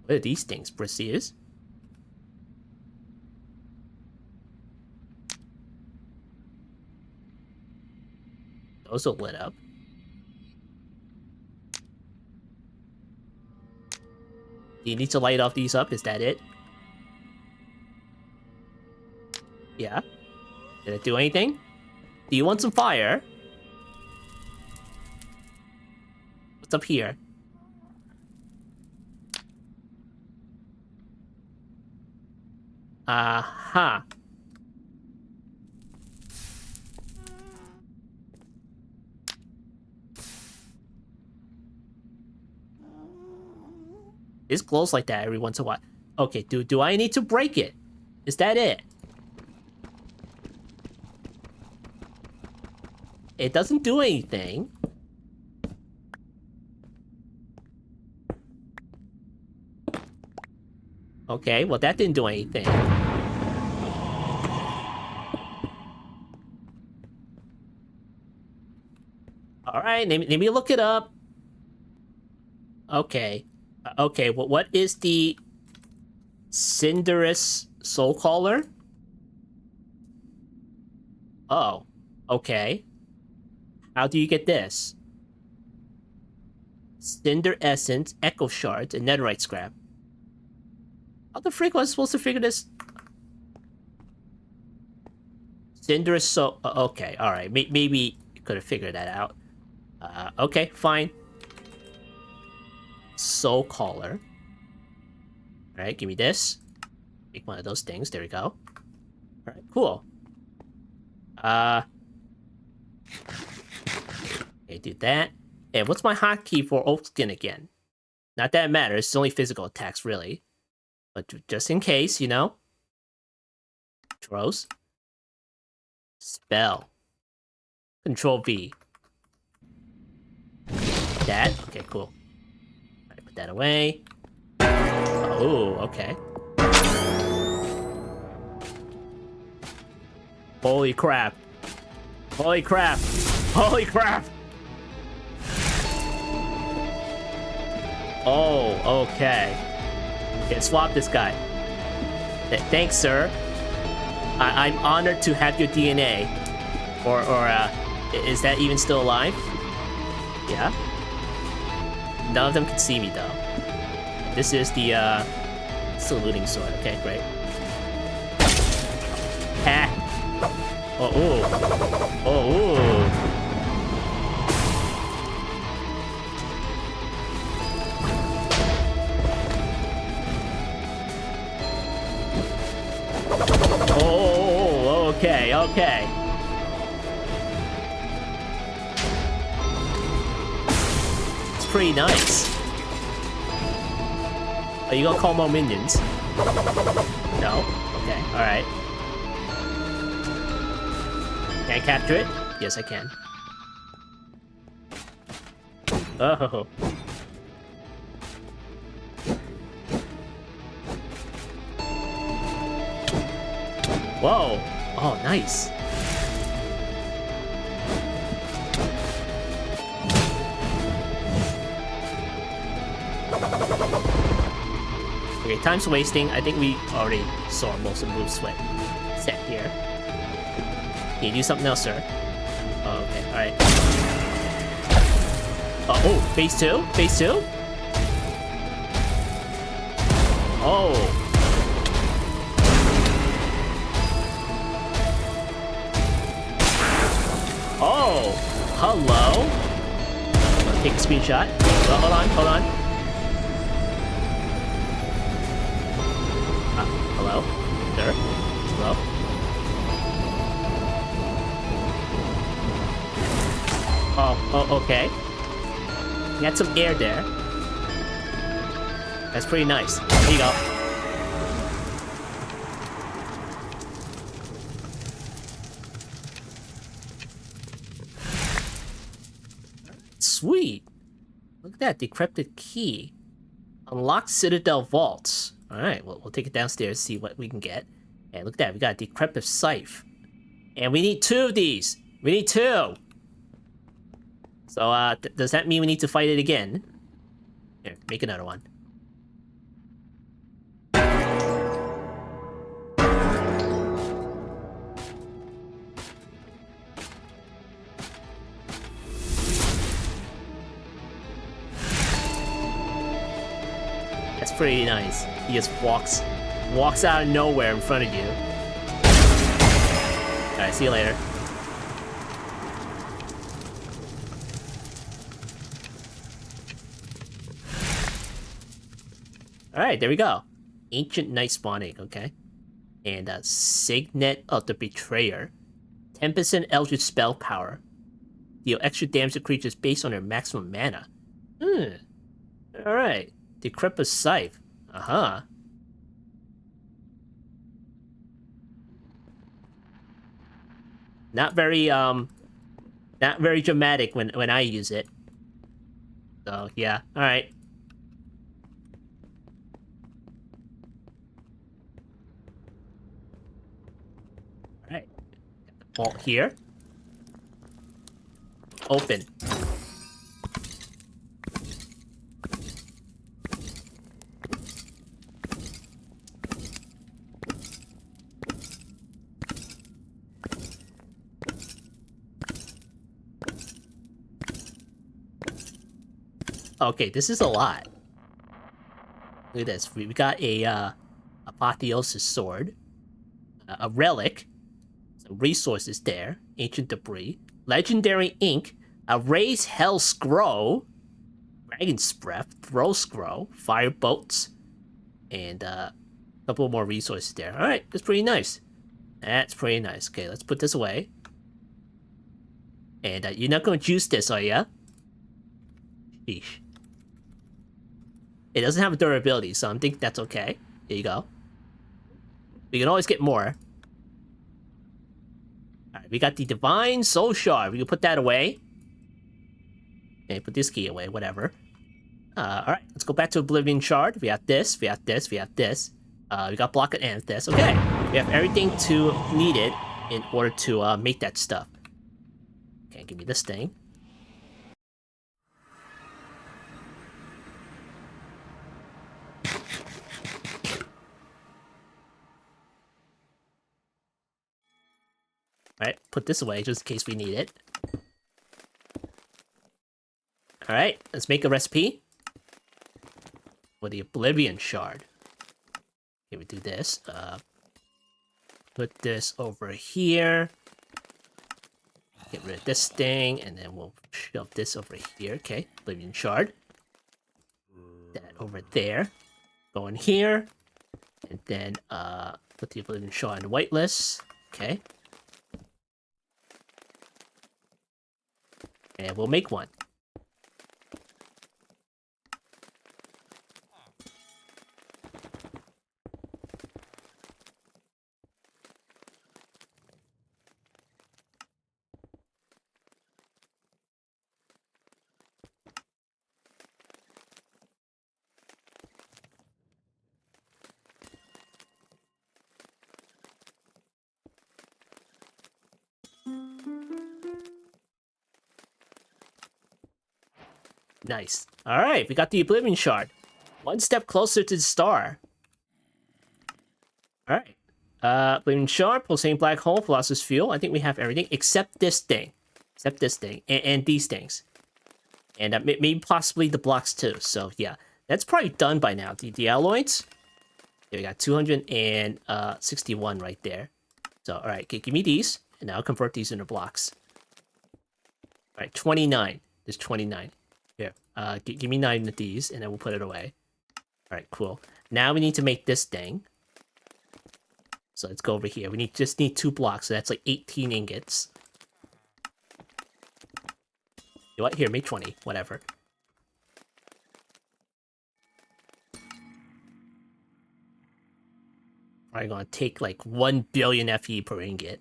What are these things, Briseus? Those are lit up. Do you need to light off these up? Is that it? Yeah. Did it do anything? Do you want some fire? What's up here? Aha. It glows like that every once in a while. Okay, do I need to break it? Is that it? It doesn't do anything. Okay, well that didn't do anything. Alright, let me look it up. Okay. Okay, well, what is the Cinderous Soul Caller? Oh, okay. How do you get this? Cinder Essence, Echo Shards, and Netherite Scrap. How the frick was I supposed to figure this? Cinderous Soul... okay, alright. Maybe you could have figured that out. Okay, fine. Soul Caller. Alright, give me this. Make one of those things. There we go. Alright, cool. Okay, do that. And what's my hotkey for Oak Skin again? Not that it matters. It's only physical attacks, really. But just in case, you know. Throws. Spell. Control V. That. Okay, cool. Alright, put that away. Oh, okay. Holy crap. Holy crap. Holy crap. Oh, okay. Okay, swap this guy. Thanks, sir. I'm honored to have your DNA. Or, is that even still alive? Yeah. None of them can see me, though. This is the, saluting sword. Okay, great. Ha! Oh, ooh. Oh, ooh. Oh, okay, okay. It's pretty nice. Are you gonna call more minions? No? Okay, alright. Can I capture it? Yes, I can. Oh. Whoa! Oh, nice. Okay, time's wasting. I think we already saw most of the moves set here. Can you do something else, sir? Oh, okay, alright. Oh, phase 2? Phase 2? Oh. Oh, hello. I'll take a screenshot. Oh, hold on, hold on. Hello? Sir? Hello? Oh, okay. You had some air there. That's pretty nice. There you go. Sweet. Look at that decrypted key. Unlock Citadel vaults. Alright, well, we'll take it downstairs, see what we can get. And look at that, we got a decryptive scythe. And we need 2 of these. We need 2. So, does that mean we need to fight it again? Here, make another one. That's pretty nice. He just walks out of nowhere in front of you. Alright, see you later. Alright, there we go. Ancient Knight spawning, okay. And Signet of the Betrayer. 10% Eldritch spell power. Deal extra damage to creatures based on their maximum mana. Alright. Decrepit Scythe. Uh-huh. Not very dramatic when I use it. So, yeah. Alright. Alright. Got the vault here. Open. Okay, this is a lot. Look at this. We got a Apotheosis sword, a relic, some resources there, ancient debris, legendary ink, a raised hell scroll, dragon's breath, throw scroll, fire bolts, and a couple more resources there. All right, that's pretty nice. That's pretty nice. Okay, let's put this away. And you're not going to juice this, are ya? Sheesh. It doesn't have durability, so I think that's okay. There you go. We can always get more. Alright, we got the Divine Soul Shard. We can put that away. Okay, put this key away, whatever. Alright, let's go back to Oblivion Shard. We have this, we have this, we have this. We got Block of Amethyst. Okay, we have everything needed in order to make that stuff. Okay, give me this thing. Alright, put this away just in case we need it. Alright, let's make a recipe for the Oblivion Shard. Okay, we do this. Put this over here. Get rid of this thing, and then we'll shove this over here. Okay, Oblivion Shard. That over there. Go in here. And then put the Oblivion Shard on the whitelist. Okay. And we'll make one. Nice. Alright, we got the Oblivion Shard. One step closer to the star. Alright. Flaming Shard, Pulsating Black Hole, Philosopher's Fuel. I think we have everything except this thing. Except this thing. And these things. And maybe possibly the blocks too. So yeah, that's probably done by now. The alloys. Yeah, we got 261 right there. So, alright, give me these. And I'll convert these into blocks. Alright, 29. There's 29. Here, give me 9 of these, and then we'll put it away. Alright, cool. Now we need to make this thing. So let's go over here. We just need 2 blocks, so that's like 18 ingots. You know what? Here, make 20. Whatever. Probably gonna take like 1 billion FE per ingot.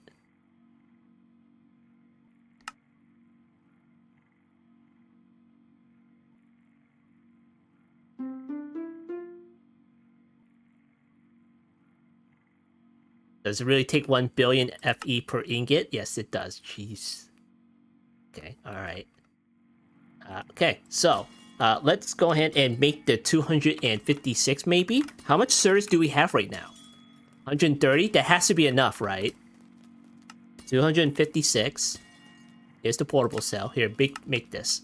Does it really take 1 billion FE per ingot? Yes, it does. Jeez. Okay, alright. Okay, so let's go ahead and make the 256 maybe. How much surge do we have right now? 130? That has to be enough, right? 256. Here's the portable cell. Here, make this.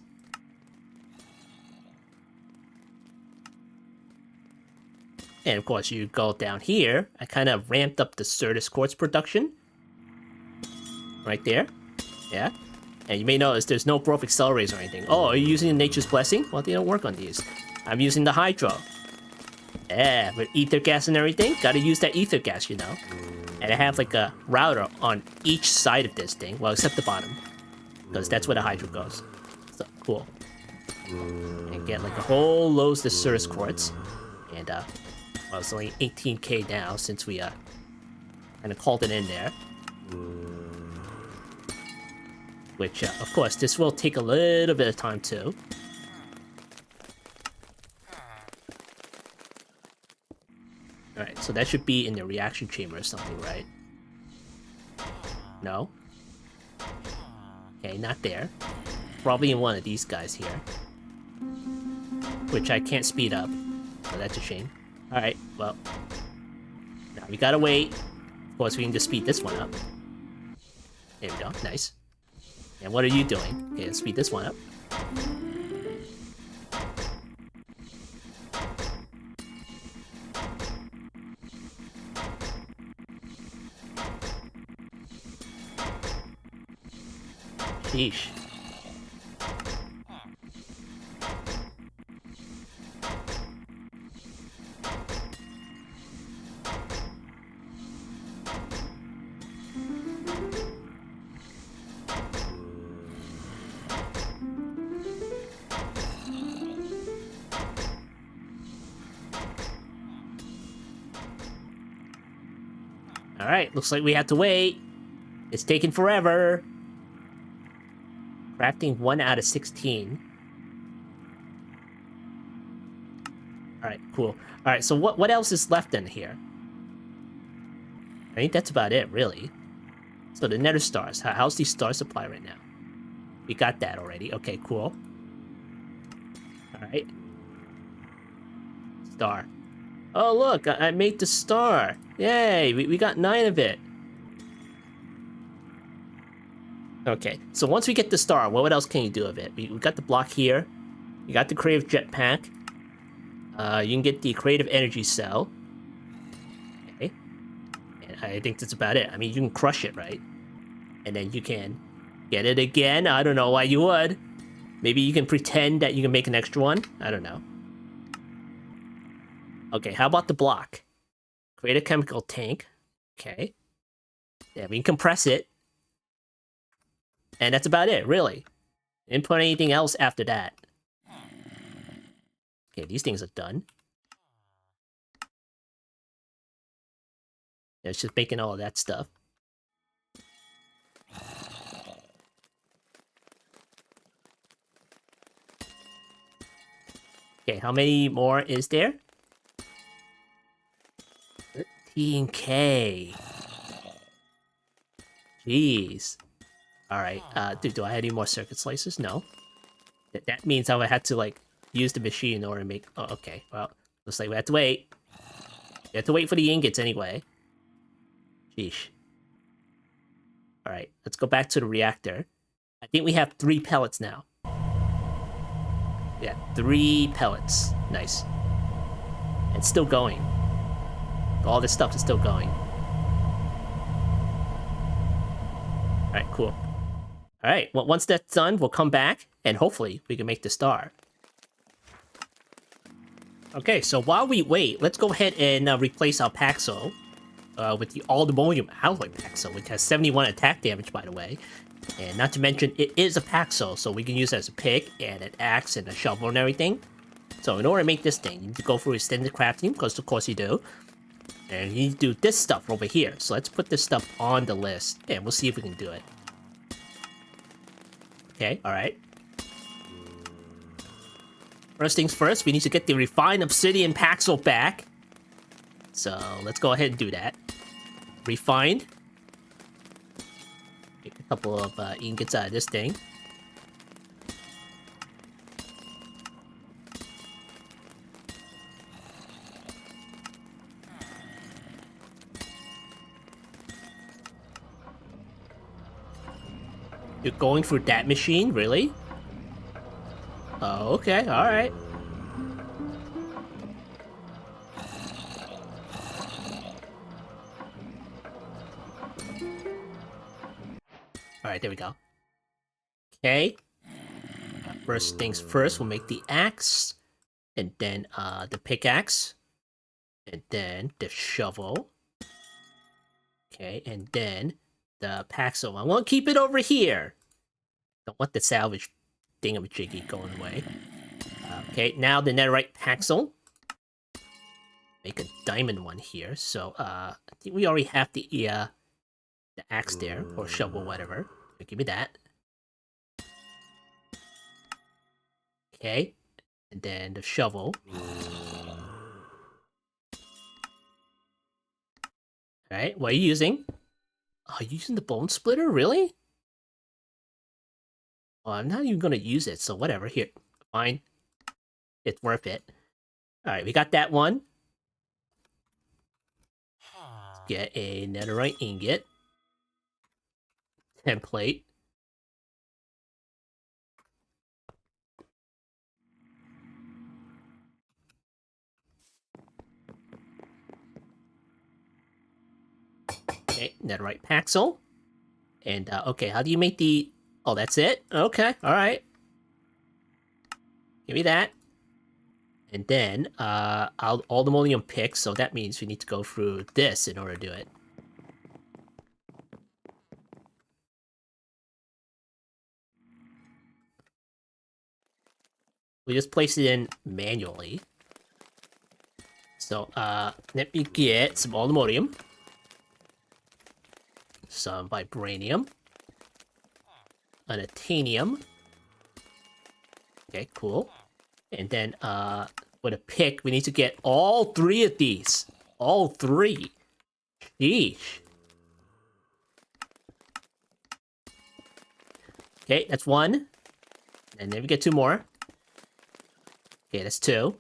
And of course, you go down here. I kind of ramped up the Certus quartz production. Right there. Yeah. And you may notice there's no growth accelerators or anything. Oh, are you using the Nature's Blessing? Well, they don't work on these. I'm using the Hydro. Yeah, with ether gas and everything. Gotta use that ether gas, you know. And I have like a router on each side of this thing. Well, except the bottom. Because that's where the Hydro goes. So, cool. And get like a whole load of the Certus quartz. And, well, it's only 18k now since we, kind of called it in there. Which, of course, this will take a little bit of time, too. Alright, so that should be in the reaction chamber or something, right? No? Okay, not there. Probably in one of these guys here. Which I can't speed up. So that's a shame. Alright, well. Now we gotta wait. Of course, we can just speed this one up. There we go, nice. And what are you doing? Okay, let's speed this one up. Sheesh. Alright, looks like we have to wait. It's taking forever. Crafting 1 out of 16. Alright, cool. Alright, so what else is left in here? I think that's about it, really. So the nether stars. How's the star supply right now? We got that already. Okay, cool. Alright. Star. Oh, look, I made the star. Yay, we got 9 of it. Okay, so once we get the star, what else can you do with it? We got the block here. You got the creative jetpack. You can get the creative energy cell. Okay. And I think that's about it. I mean, you can crush it, right? And then you can get it again. I don't know why you would. Maybe you can pretend that you can make an extra one. I don't know. Okay, how about the block? Create a chemical tank. Okay. Yeah, we can compress it. And that's about it, really. Didn't put anything else after that. Okay, these things are done. Yeah, it's just making all of that stuff. Okay, how many more is there? 13k. Jeez. Alright, do I have any more circuit slicers? No. That means I would have to, like, use the machine in order to make... Oh, okay. Well, looks like we have to wait. We have to wait for the ingots anyway. Sheesh. Alright, let's go back to the reactor. I think we have 3 pellets now. Yeah, 3 pellets. Nice. It's still going. All this stuff is still going. Alright, cool. Alright, well, once that's done, we'll come back, and hopefully we can make the star. Okay, so while we wait, let's go ahead and replace our Paxo with the Aluminium Alloy Paxo, which has 71 attack damage, by the way. And not to mention, it is a Paxo, so we can use it as a pick, and an axe, and a shovel, and everything. So in order to make this thing, you need to go through extended crafting, because of course you do. And you need to do this stuff over here. So let's put this stuff on the list, and we'll see if we can do it. Okay, alright. First things first, we need to get the refined obsidian Paxo back. So let's go ahead and do that. Refined. Make a couple of ingots out of this thing. You're going through that machine? Really? Oh, okay, alright. Alright, there we go. Okay. First things first, we'll make the axe. And then the pickaxe. And then the shovel. Okay, and then the Paxo. I want to keep it over here. Don't want the salvage thingamajiggy going away. Okay, now the netherite Paxo. Make a diamond one here. So I think we already have the axe there, or shovel, whatever. Give me that. Okay, and then the shovel. Alright, what are you using? Oh, you using the bone splitter? Really? Well, I'm not even gonna use it, so whatever. Here, fine. It's worth it. Alright, we got that one. Get a netherite ingot. Template. Okay, netherite Paxel. And, okay, how do you make the... Oh, that's it? Okay, alright. Give me that. And then, aluminium pick, so that means we need to go through this in order to do it. We just place it in manually. So, let me get some aluminium. Some vibranium. An titanium. Okay, cool. And then, with a pick, we need to get all 3 of these. All 3. Sheesh. Okay, that's 1. And then we get 2 more. Okay, that's 2.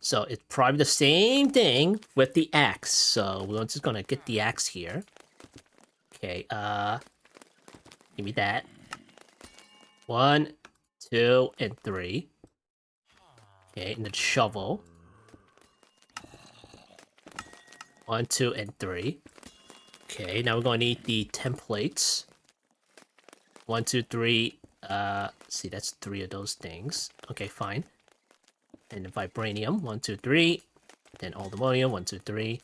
So it's probably the same thing with the axe. So we're just gonna get the axe here. Okay, give me that. 1, 2, and 3. Okay, and then shovel. 1, 2, and 3. Okay, now we're gonna need the templates. 1, 2, 3. See, that's 3 of those things. Okay, fine. And the vibranium. 1, 2, 3. Then aluminium. 1, 2, 3.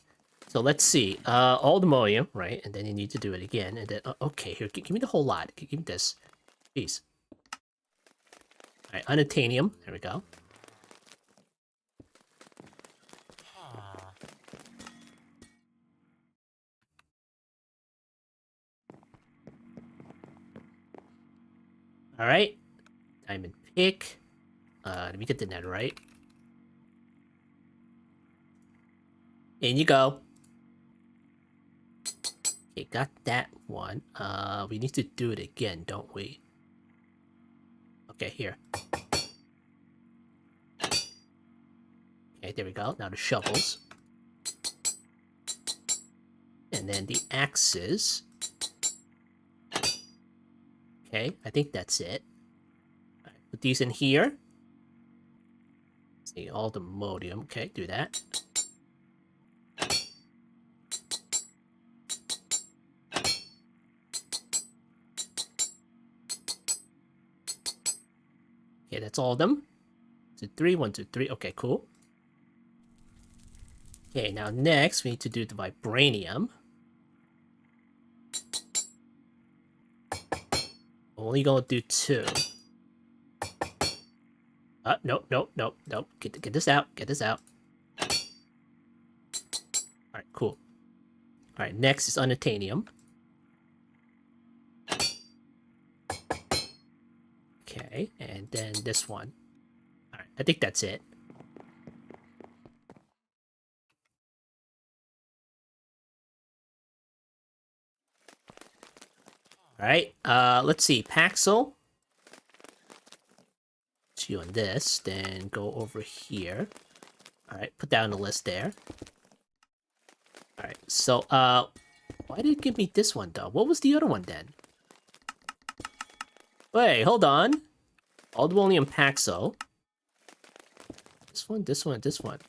So let's see. Aluminium, right? And then you need to do it again. And then, okay, here, give me the whole lot. Give me this. Please. Alright, unobtainium. There we go. Alright. Diamond pick. Let me get the netherite. In you go. Okay, got that one. We need to do it again, don't we? Okay, here. Okay, there we go. Now the shovels. and then the axes. Okay, I think that's it. All right, put these in here. See, all the modium. Okay, do that. Okay, that's all of them. 2, 3, 1, 2, 3. Okay, cool. Okay, now next we need to do the vibranium. Only gonna do 2. Nope, nope, nope, nope. Get this out. Get this out. Alright, cool. Alright, next is unobtainium. Okay, and then this one. Alright, I think that's it. Alright, let's see. Paxel. Put you on this, then go over here. Alright, put that on the list there. Alright, so, why did it give me this one, though? What was the other one, then? Wait, hold on. Aldemonium Paxo. This one, this one, this one.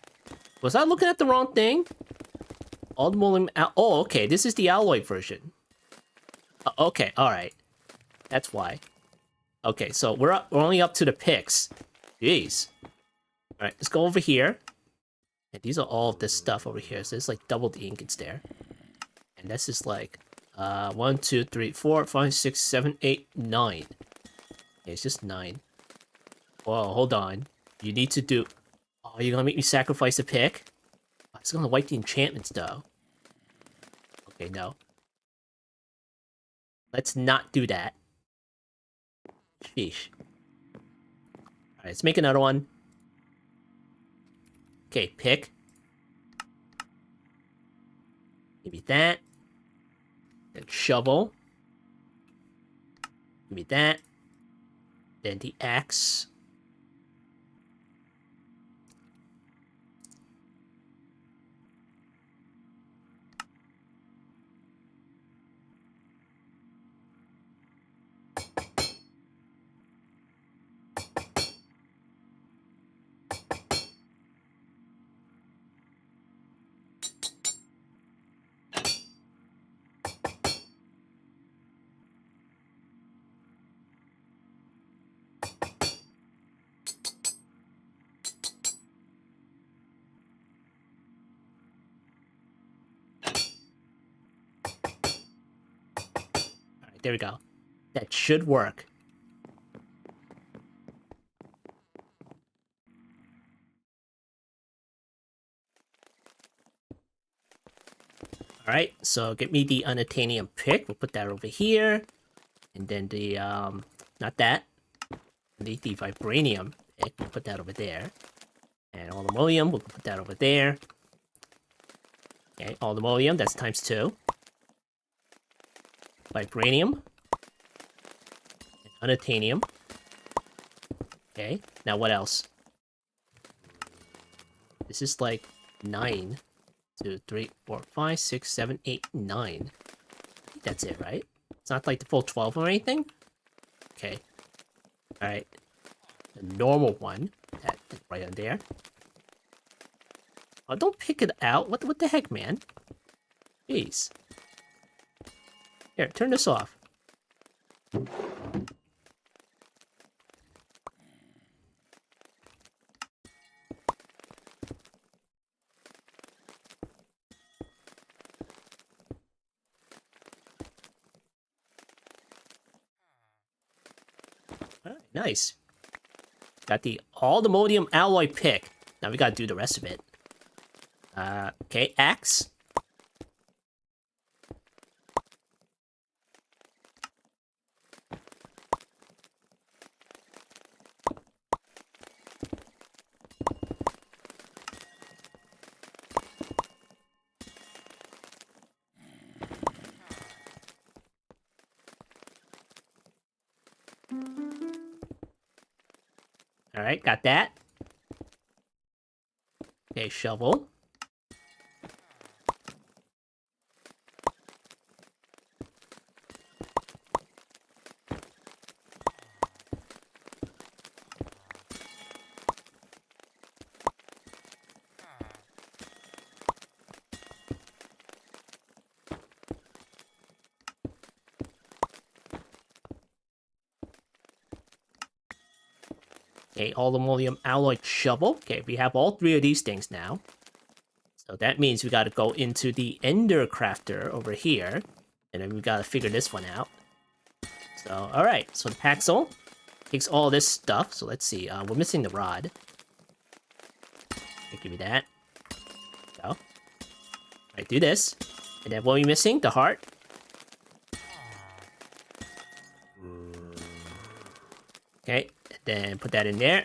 Was I looking at the wrong thing? Aldemonium... Oh, okay, this is the alloy version. Okay, alright. That's why. Okay, so we're only up to the picks. Jeez. Alright, let's go over here. And these are all of this stuff over here. So it's like double the ingots there. And this is like 1, 2, 3, 4, 5, 6, 7, 8, 9. Yeah, it's just 9. Whoa, hold on. You need to do... Oh, you're gonna make me sacrifice a pick? Oh, it's gonna wipe the enchantments, though. Okay, no. Let's not do that. Sheesh. Alright, let's make another one. Okay, pick. Give me that. Then shovel. Give me that. Then the axe. Alright, there we go. That should work. Alright, so get me the unobtainium pick. We'll put that over here. And then the, not that. The vibranium pick. We'll put that over there. And aluminium, we'll put that over there. Okay, aluminium, that's times 2. Vibranium. And unobtainium. Okay, now what else? This is like 9. 2, 3, 4, 5, 6, 7, 8, 9. I think that's it, right? It's not like the full 12 or anything? Okay. Alright. The normal one. That's right on there. Oh, don't pick it out. What the heck, man? Jeez. Here, turn this off. Alright, nice. Got the Aldemonium alloy pick. Now we gotta do the rest of it. Okay, axe. Alright, got that. Okay, shovel. Okay, aluminum alloy shovel. Okay, we have all three of these things now. So that means we gotta go into the ender crafter over here. And then we gotta figure this one out. So, alright. So the Paxel takes all this stuff. So let's see. We're missing the rod. Okay, give me that. Go. Alright, do this. And then what are we missing? The heart. Okay, and then put that in there.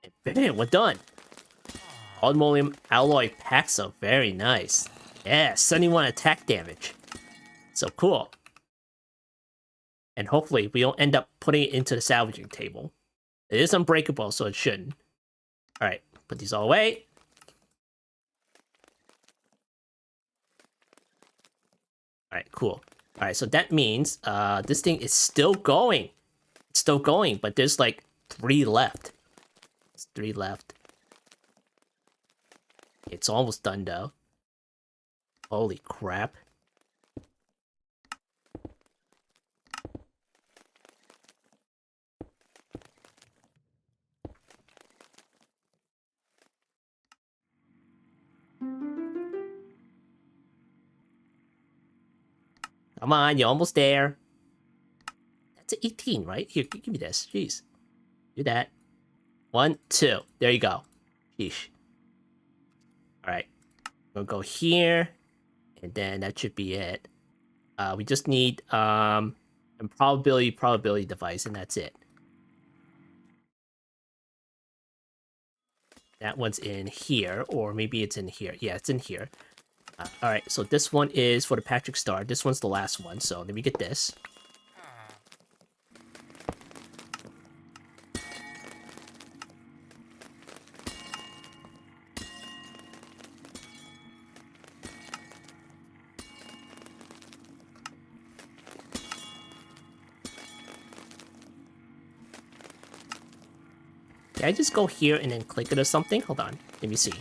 And bam, we're done. Aluminum alloy Paxel. Very nice. Yeah, 71 attack damage. So cool. And hopefully we don't end up putting it into the salvaging table. It is unbreakable, so it shouldn't. Alright, put these all away. Alright, cool. Alright, so that means this thing is still going. It's still going, but there's like 3 left. It's 3 left. It's almost done though. Holy crap. Come on, you're almost there. That's 18, right? Here, give me this. Jeez. Do that. 1, 2. There you go. Sheesh. Alright. We'll go here. And then that should be it. We just need a probability device, and that's it. That one's in here, or maybe it's in here. Yeah, it's in here. Alright, so this one is for the Patrick Star. This one's the last one, so let me get this. Can I just go here and then click it or something? Hold on, let me see.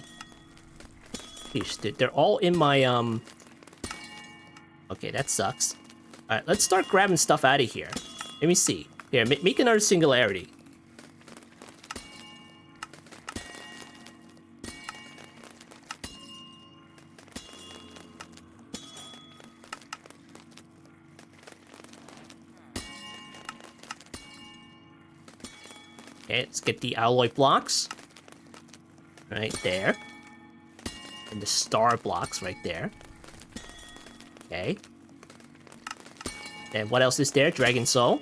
Sheesh, they're all in my, Okay, that sucks. Alright, let's start grabbing stuff out of here. Let me see. Here, make another singularity. Okay, let's get the alloy blocks. Right there. And the star blocks right there. Okay. And what else is there? Dragon Soul.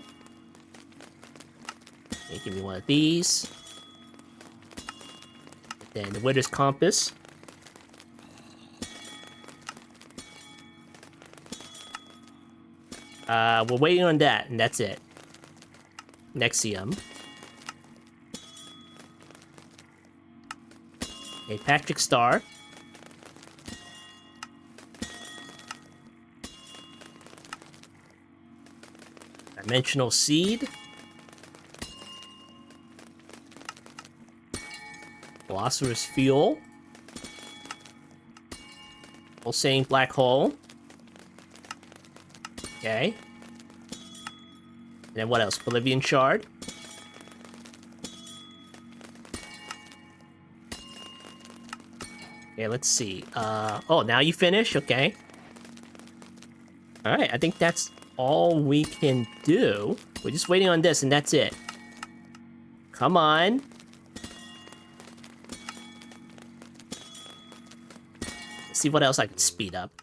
Okay, give me one of these. Then the Wither's Compass. We're waiting on that, and that's it. Nexium. Okay, Patrick Star. Dimensional Seed. Philosopher's Fuel. Pulsating Black Hole. Okay. And then what else? Bolivian Shard. Okay, let's see. Oh, now you finish? Okay. Alright, I think that's all we can do. We're just waiting on this, and that's it. Come on. Let's see what else I can speed up.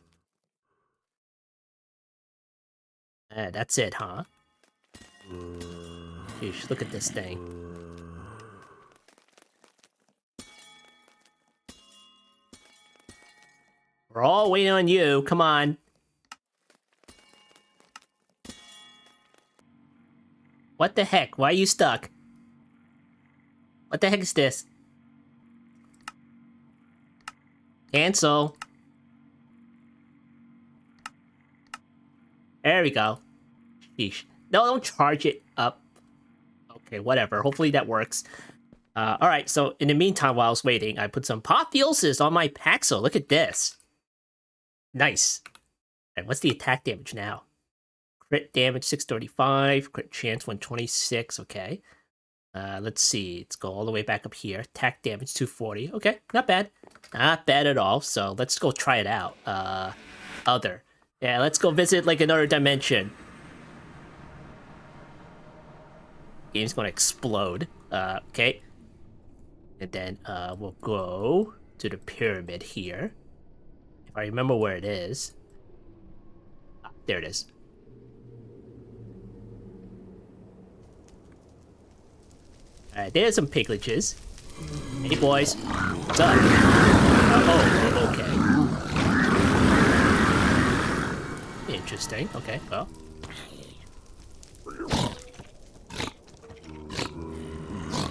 That's it, huh? Sheesh, look at this thing. We're all waiting on you. Come on. What the heck? Why are you stuck? What the heck is this? Cancel. There we go. Sheesh. No, don't charge it up. Okay, whatever. Hopefully that works. Alright, so in the meantime, while I was waiting, I put some apotheosis on my Paxel. Look at this. Nice. Alright, what's the attack damage now? Crit damage 635, crit chance 126, okay. Let's see. Let's go all the way back up here. Attack damage 240. Okay, not bad. Not bad at all. So let's go try it out. Other. Yeah, let's go visit like another dimension. Game's gonna explode. Okay. And then we'll go to the pyramid here. If I remember where it is. Ah, there it is. Alright, there's some pigletches. Hey boys, what's up? Okay. Interesting. Okay, well.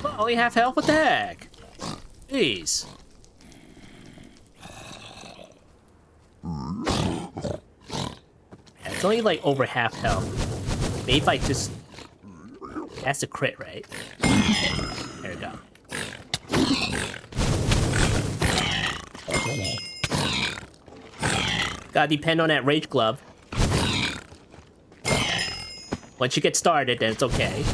Well, only half health? What the heck? Jeez. Yeah, it's only like over half health. Maybe if I just... That's a crit, right? There we go. Gotta depend on that rage glove. Once you get started, then it's okay.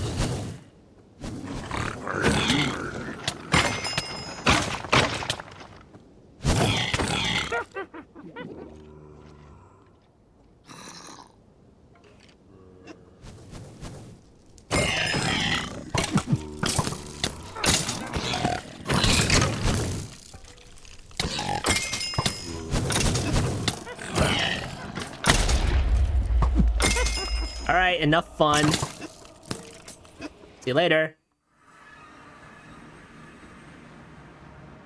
Alright, enough fun. See you later.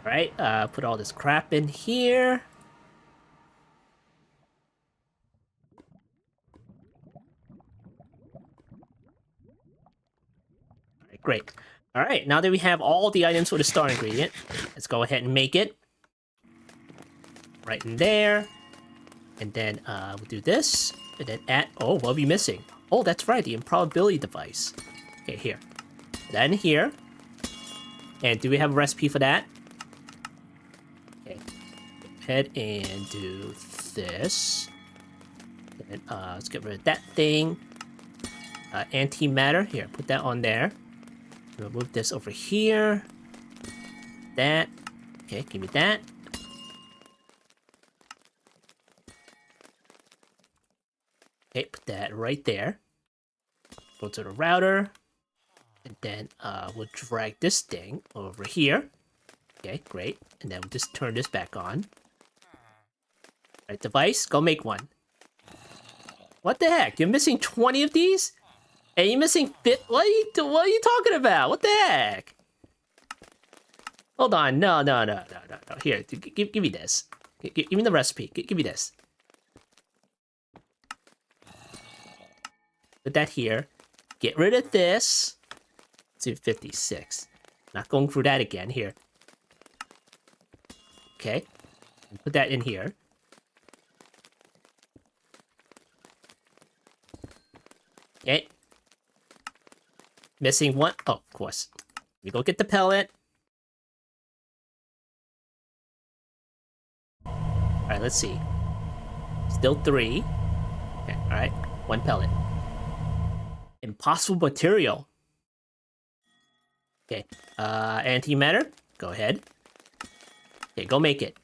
Alright, put all this crap in here. Alright, great. Alright, now that we have all the items for the star ingredient, let's go ahead and make it. Right in there. And then we'll do this. And then add... Oh, what are we missing? Oh, that's right, the improbability device. Okay, here. Then here. And do we have a recipe for that? Okay. Go ahead and do this. And let's get rid of that thing. Antimatter. Here, put that on there. We'll move this over here. That. Okay, give me that. Okay, put that right there. Go to the router. And then we'll drag this thing over here. Okay, great. And then we'll just turn this back on. Right, device, go make one. What the heck? You're missing 20 of these? And you're missing what are you talking about? What the heck? Hold on. No. Here, give me this. Give me the recipe. Give me this. Put that here. Get rid of this. 256. Not going through that again. Here. Okay. Put that in here. Okay. Missing one. Oh, of course. Let me go get the pellet. Alright, let's see. Still 3. Okay, alright. 1 pellet. Impossible material. Okay. Antimatter. Go ahead. Okay, go make it.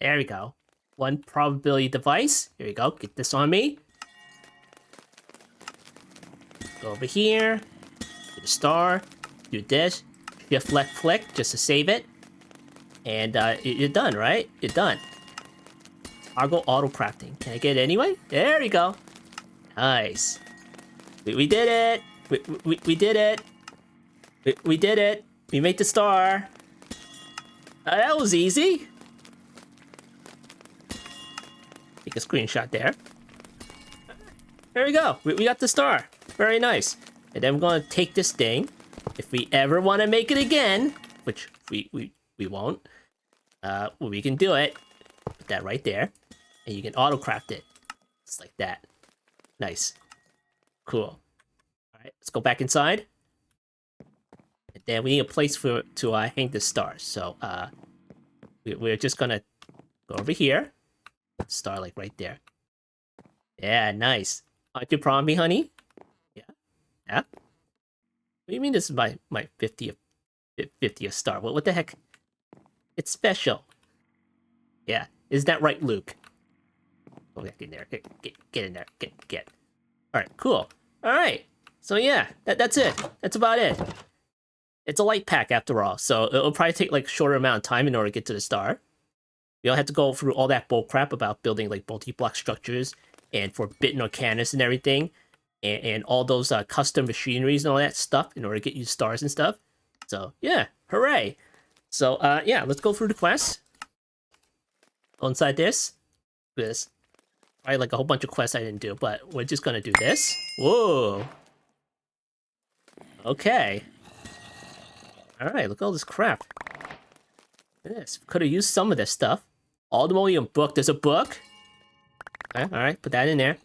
There we go. 1 probability device. Here we go. Get this on me. Go over here. Do the star. Do this. Shift left click just to save it. And you're done, right? You're done. Toggle auto crafting. Can I get it anyway? There we go. Nice. We did it. We did it. We did it. We made the star. That was easy. Take a screenshot there. There we go. We got the star. Very nice. And then we're going to take this thing. if we ever want to make it again, which we won't, we can do it. Put that right there, and you can auto craft it, just like that. Nice, cool. All right, let's go back inside. And then we need a place to hang the stars. So we're just gonna go over here. Star like right there. Yeah, nice. Aren't you proud of me, honey? Yeah. Yeah. What do you mean this is my 50th star? What the heck? It's special. Yeah. Is that right, Luke? Go back in there. Get in there. Get. All right. Cool. All right. So yeah, that's it. That's about it. It's a light pack after all, so it'll probably take like a shorter amount of time in order to get to the star. We don't have to go through all that bull crap about building like multi-block structures and forbidden arcanas and everything, and all those custom machineries and all that stuff in order to get you stars and stuff. So yeah, hooray! So yeah, let's go through the quest. Go inside this. Probably like a whole bunch of quests I didn't do, but we're just gonna do this. Whoa. Okay. Alright, look at all this crap. Look at this. Could have used some of this stuff. Aldemonium book. There's a book. Okay, alright, put that in there.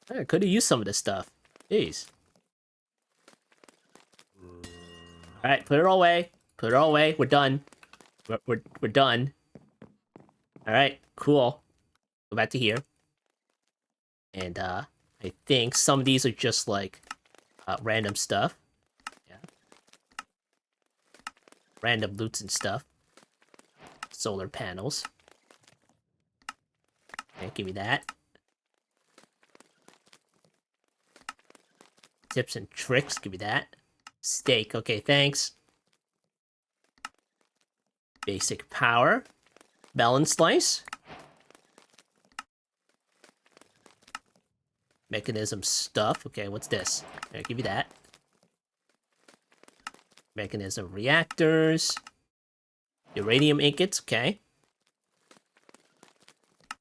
I could have used some of this stuff. Jeez. Alright, put it all away. Put it all away. We're done. We're done. Alright, cool. Go back to here. And I think some of these are just like random stuff. Yeah. Random loots and stuff. Solar panels. Okay, give me that. Tips and tricks, give me that. Steak, okay, thanks. Basic power. Melon slice. Mechanism stuff. Okay, what's this? I'll give you that. Mechanism reactors. Uranium ingots, okay.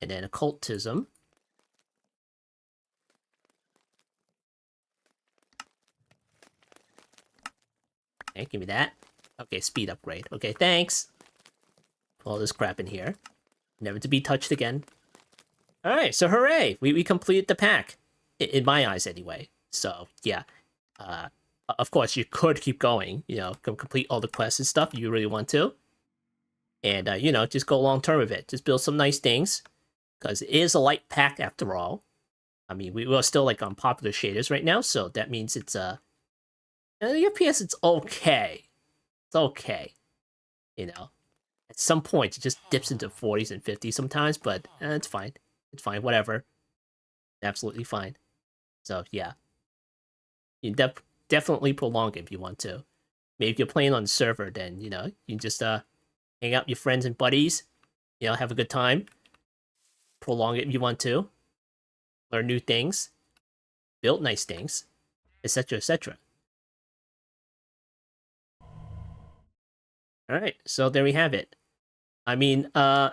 And then occultism. Okay, give me that. Okay, speed upgrade. Okay, thanks. Put all this crap in here. Never to be touched again. Alright, so hooray! We completed the pack. In my eyes, anyway. So, yeah. Of course, you could keep going. You know, complete all the quests and stuff if you really want to. And, you know, just go long term with it. Just build some nice things. Because it is a light pack after all. I mean, we're still, like, on popular shaders right now. So that means it's, the FPS, it's okay. It's okay. You know. At some point, it just dips into 40s and 50s sometimes. But it's fine. It's fine. Whatever. Absolutely fine. So, yeah. You definitely prolong it if you want to. Maybe if you're playing on the server, then, you know, you can just hang out with your friends and buddies. You know, have a good time. Prolong it if you want to. Learn new things. Build nice things. Etc, etc. Alright, so there we have it. I mean, all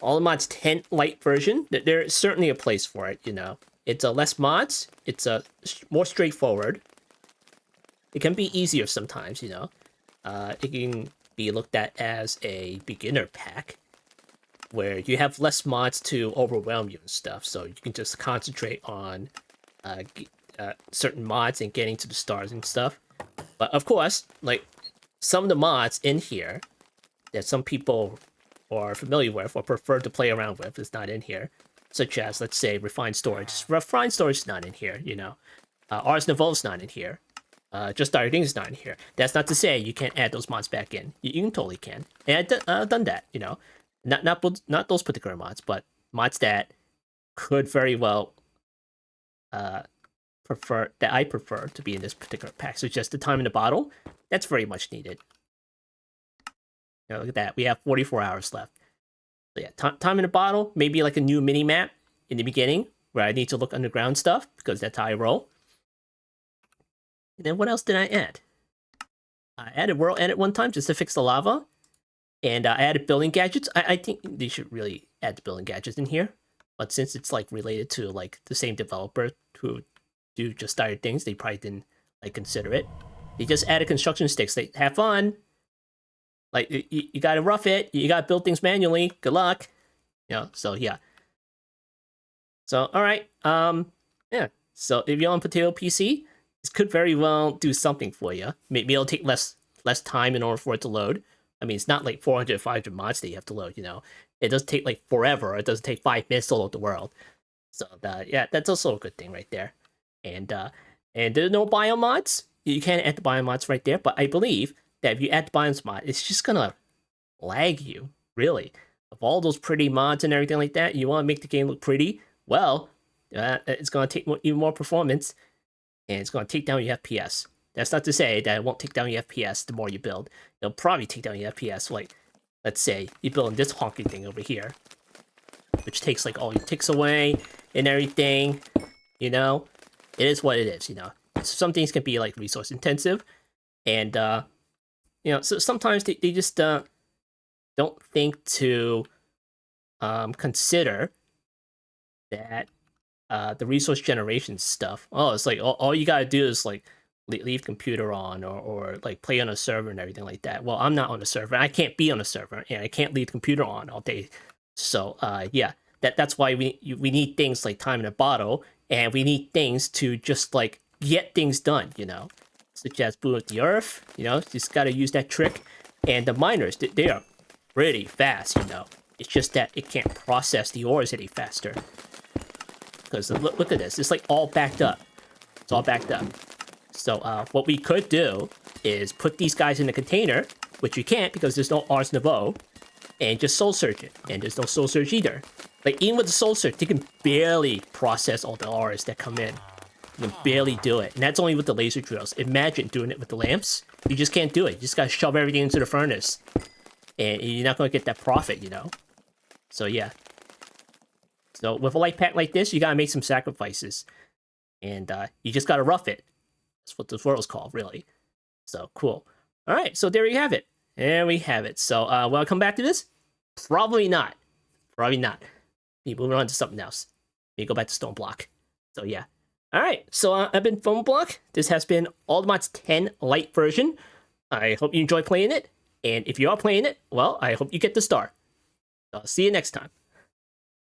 the mods 10 light version, there's certainly a place for it, you know. It's less mods, it's more straightforward. It can be easier sometimes, you know. It can be looked at as a beginner pack, where you have less mods to overwhelm you and stuff, so you can just concentrate on certain mods and getting to the stars and stuff. But of course, like, some of the mods in here that some people are familiar with or prefer to play around with is not in here. Such as, let's say, Refined Storage. Refined Storage is not in here, you know. Ars Nova is not in here. Just Dire Things is not in here. That's not to say you can't add those mods back in. You can totally can. And I've done that, you know. Not those particular mods, but mods that could very well I prefer to be in this particular pack. So just the time in the bottle, that's very much needed. You know, look at that. We have 44 hours left. So yeah, time in the bottle, maybe like a new mini map in the beginning where I need to look underground stuff because that's how I roll. And then what else did I add? I added World Edit one time just to fix the lava. And I added building gadgets. I think they should really add the building gadgets in here. But since it's like related to like the same developer who do just started things, they probably didn't like consider it. They just added construction sticks. Like, have fun. Like, you gotta rough it. You gotta build things manually. Good luck. You know, so yeah. So, alright. Yeah. So, if you're on Potato PC, this could very well do something for you. Maybe it'll take less time in order for it to load. I mean, it's not like 400, 500 mods that you have to load, you know. It does take like forever. It doesn't take 5 minutes to load the world. So, yeah, that's also a good thing right there. And there's no bio mods. You can't add the bio mods right there, but I believe that if you add the bios mod, it's just gonna lag you, really. Of all those pretty mods and everything like that, you want to make the game look pretty, well, it's gonna take even more performance, and it's gonna take down your FPS. That's not to say that it won't take down your FPS the more you build. It'll probably take down your FPS, like, let's say you build this honky thing over here, which takes like all your ticks away and everything, you know? It is what it is, you know? Some things can be like resource intensive, and you know, so sometimes they just don't think to consider that the resource generation stuff. Oh, it's like all you gotta do is like leave computer on or like play on a server and everything like that. Well, I'm not on a server. I can't be on a server, and I can't leave the computer on all day. So yeah, that's why we need things like time in a bottle, and we need things to just like get things done, you know, such as boot up the earth, you know, just gotta use that trick. And the miners, they are pretty fast, you know. It's just that it can't process the ores any faster. Because look at this, it's like all backed up. It's all backed up. So what we could do is put these guys in a container, which you can't because there's no Ars Nouveau, and just soul search it. And there's no soul search either. Like, even with the soul search, they can barely process all the Rs that come in. You can barely do it. And that's only with the laser drills. Imagine doing it with the lamps. You just can't do it. You just gotta shove everything into the furnace. And you're not gonna get that profit, you know? So, yeah. So, with a light pack like this, you gotta make some sacrifices. And you just gotta rough it. That's what this world's called, really. So, cool. Alright, so there you have it. There we have it. So, will I come back to this? Probably not. Probably not. Maybe moving on to something else. Maybe go back to Stone Block. So, yeah. Alright, so I've been Phone Block. This has been ATM 10 LITE version. I hope you enjoy playing it. And if you are playing it, well, I hope you get the star. I'll see you next time.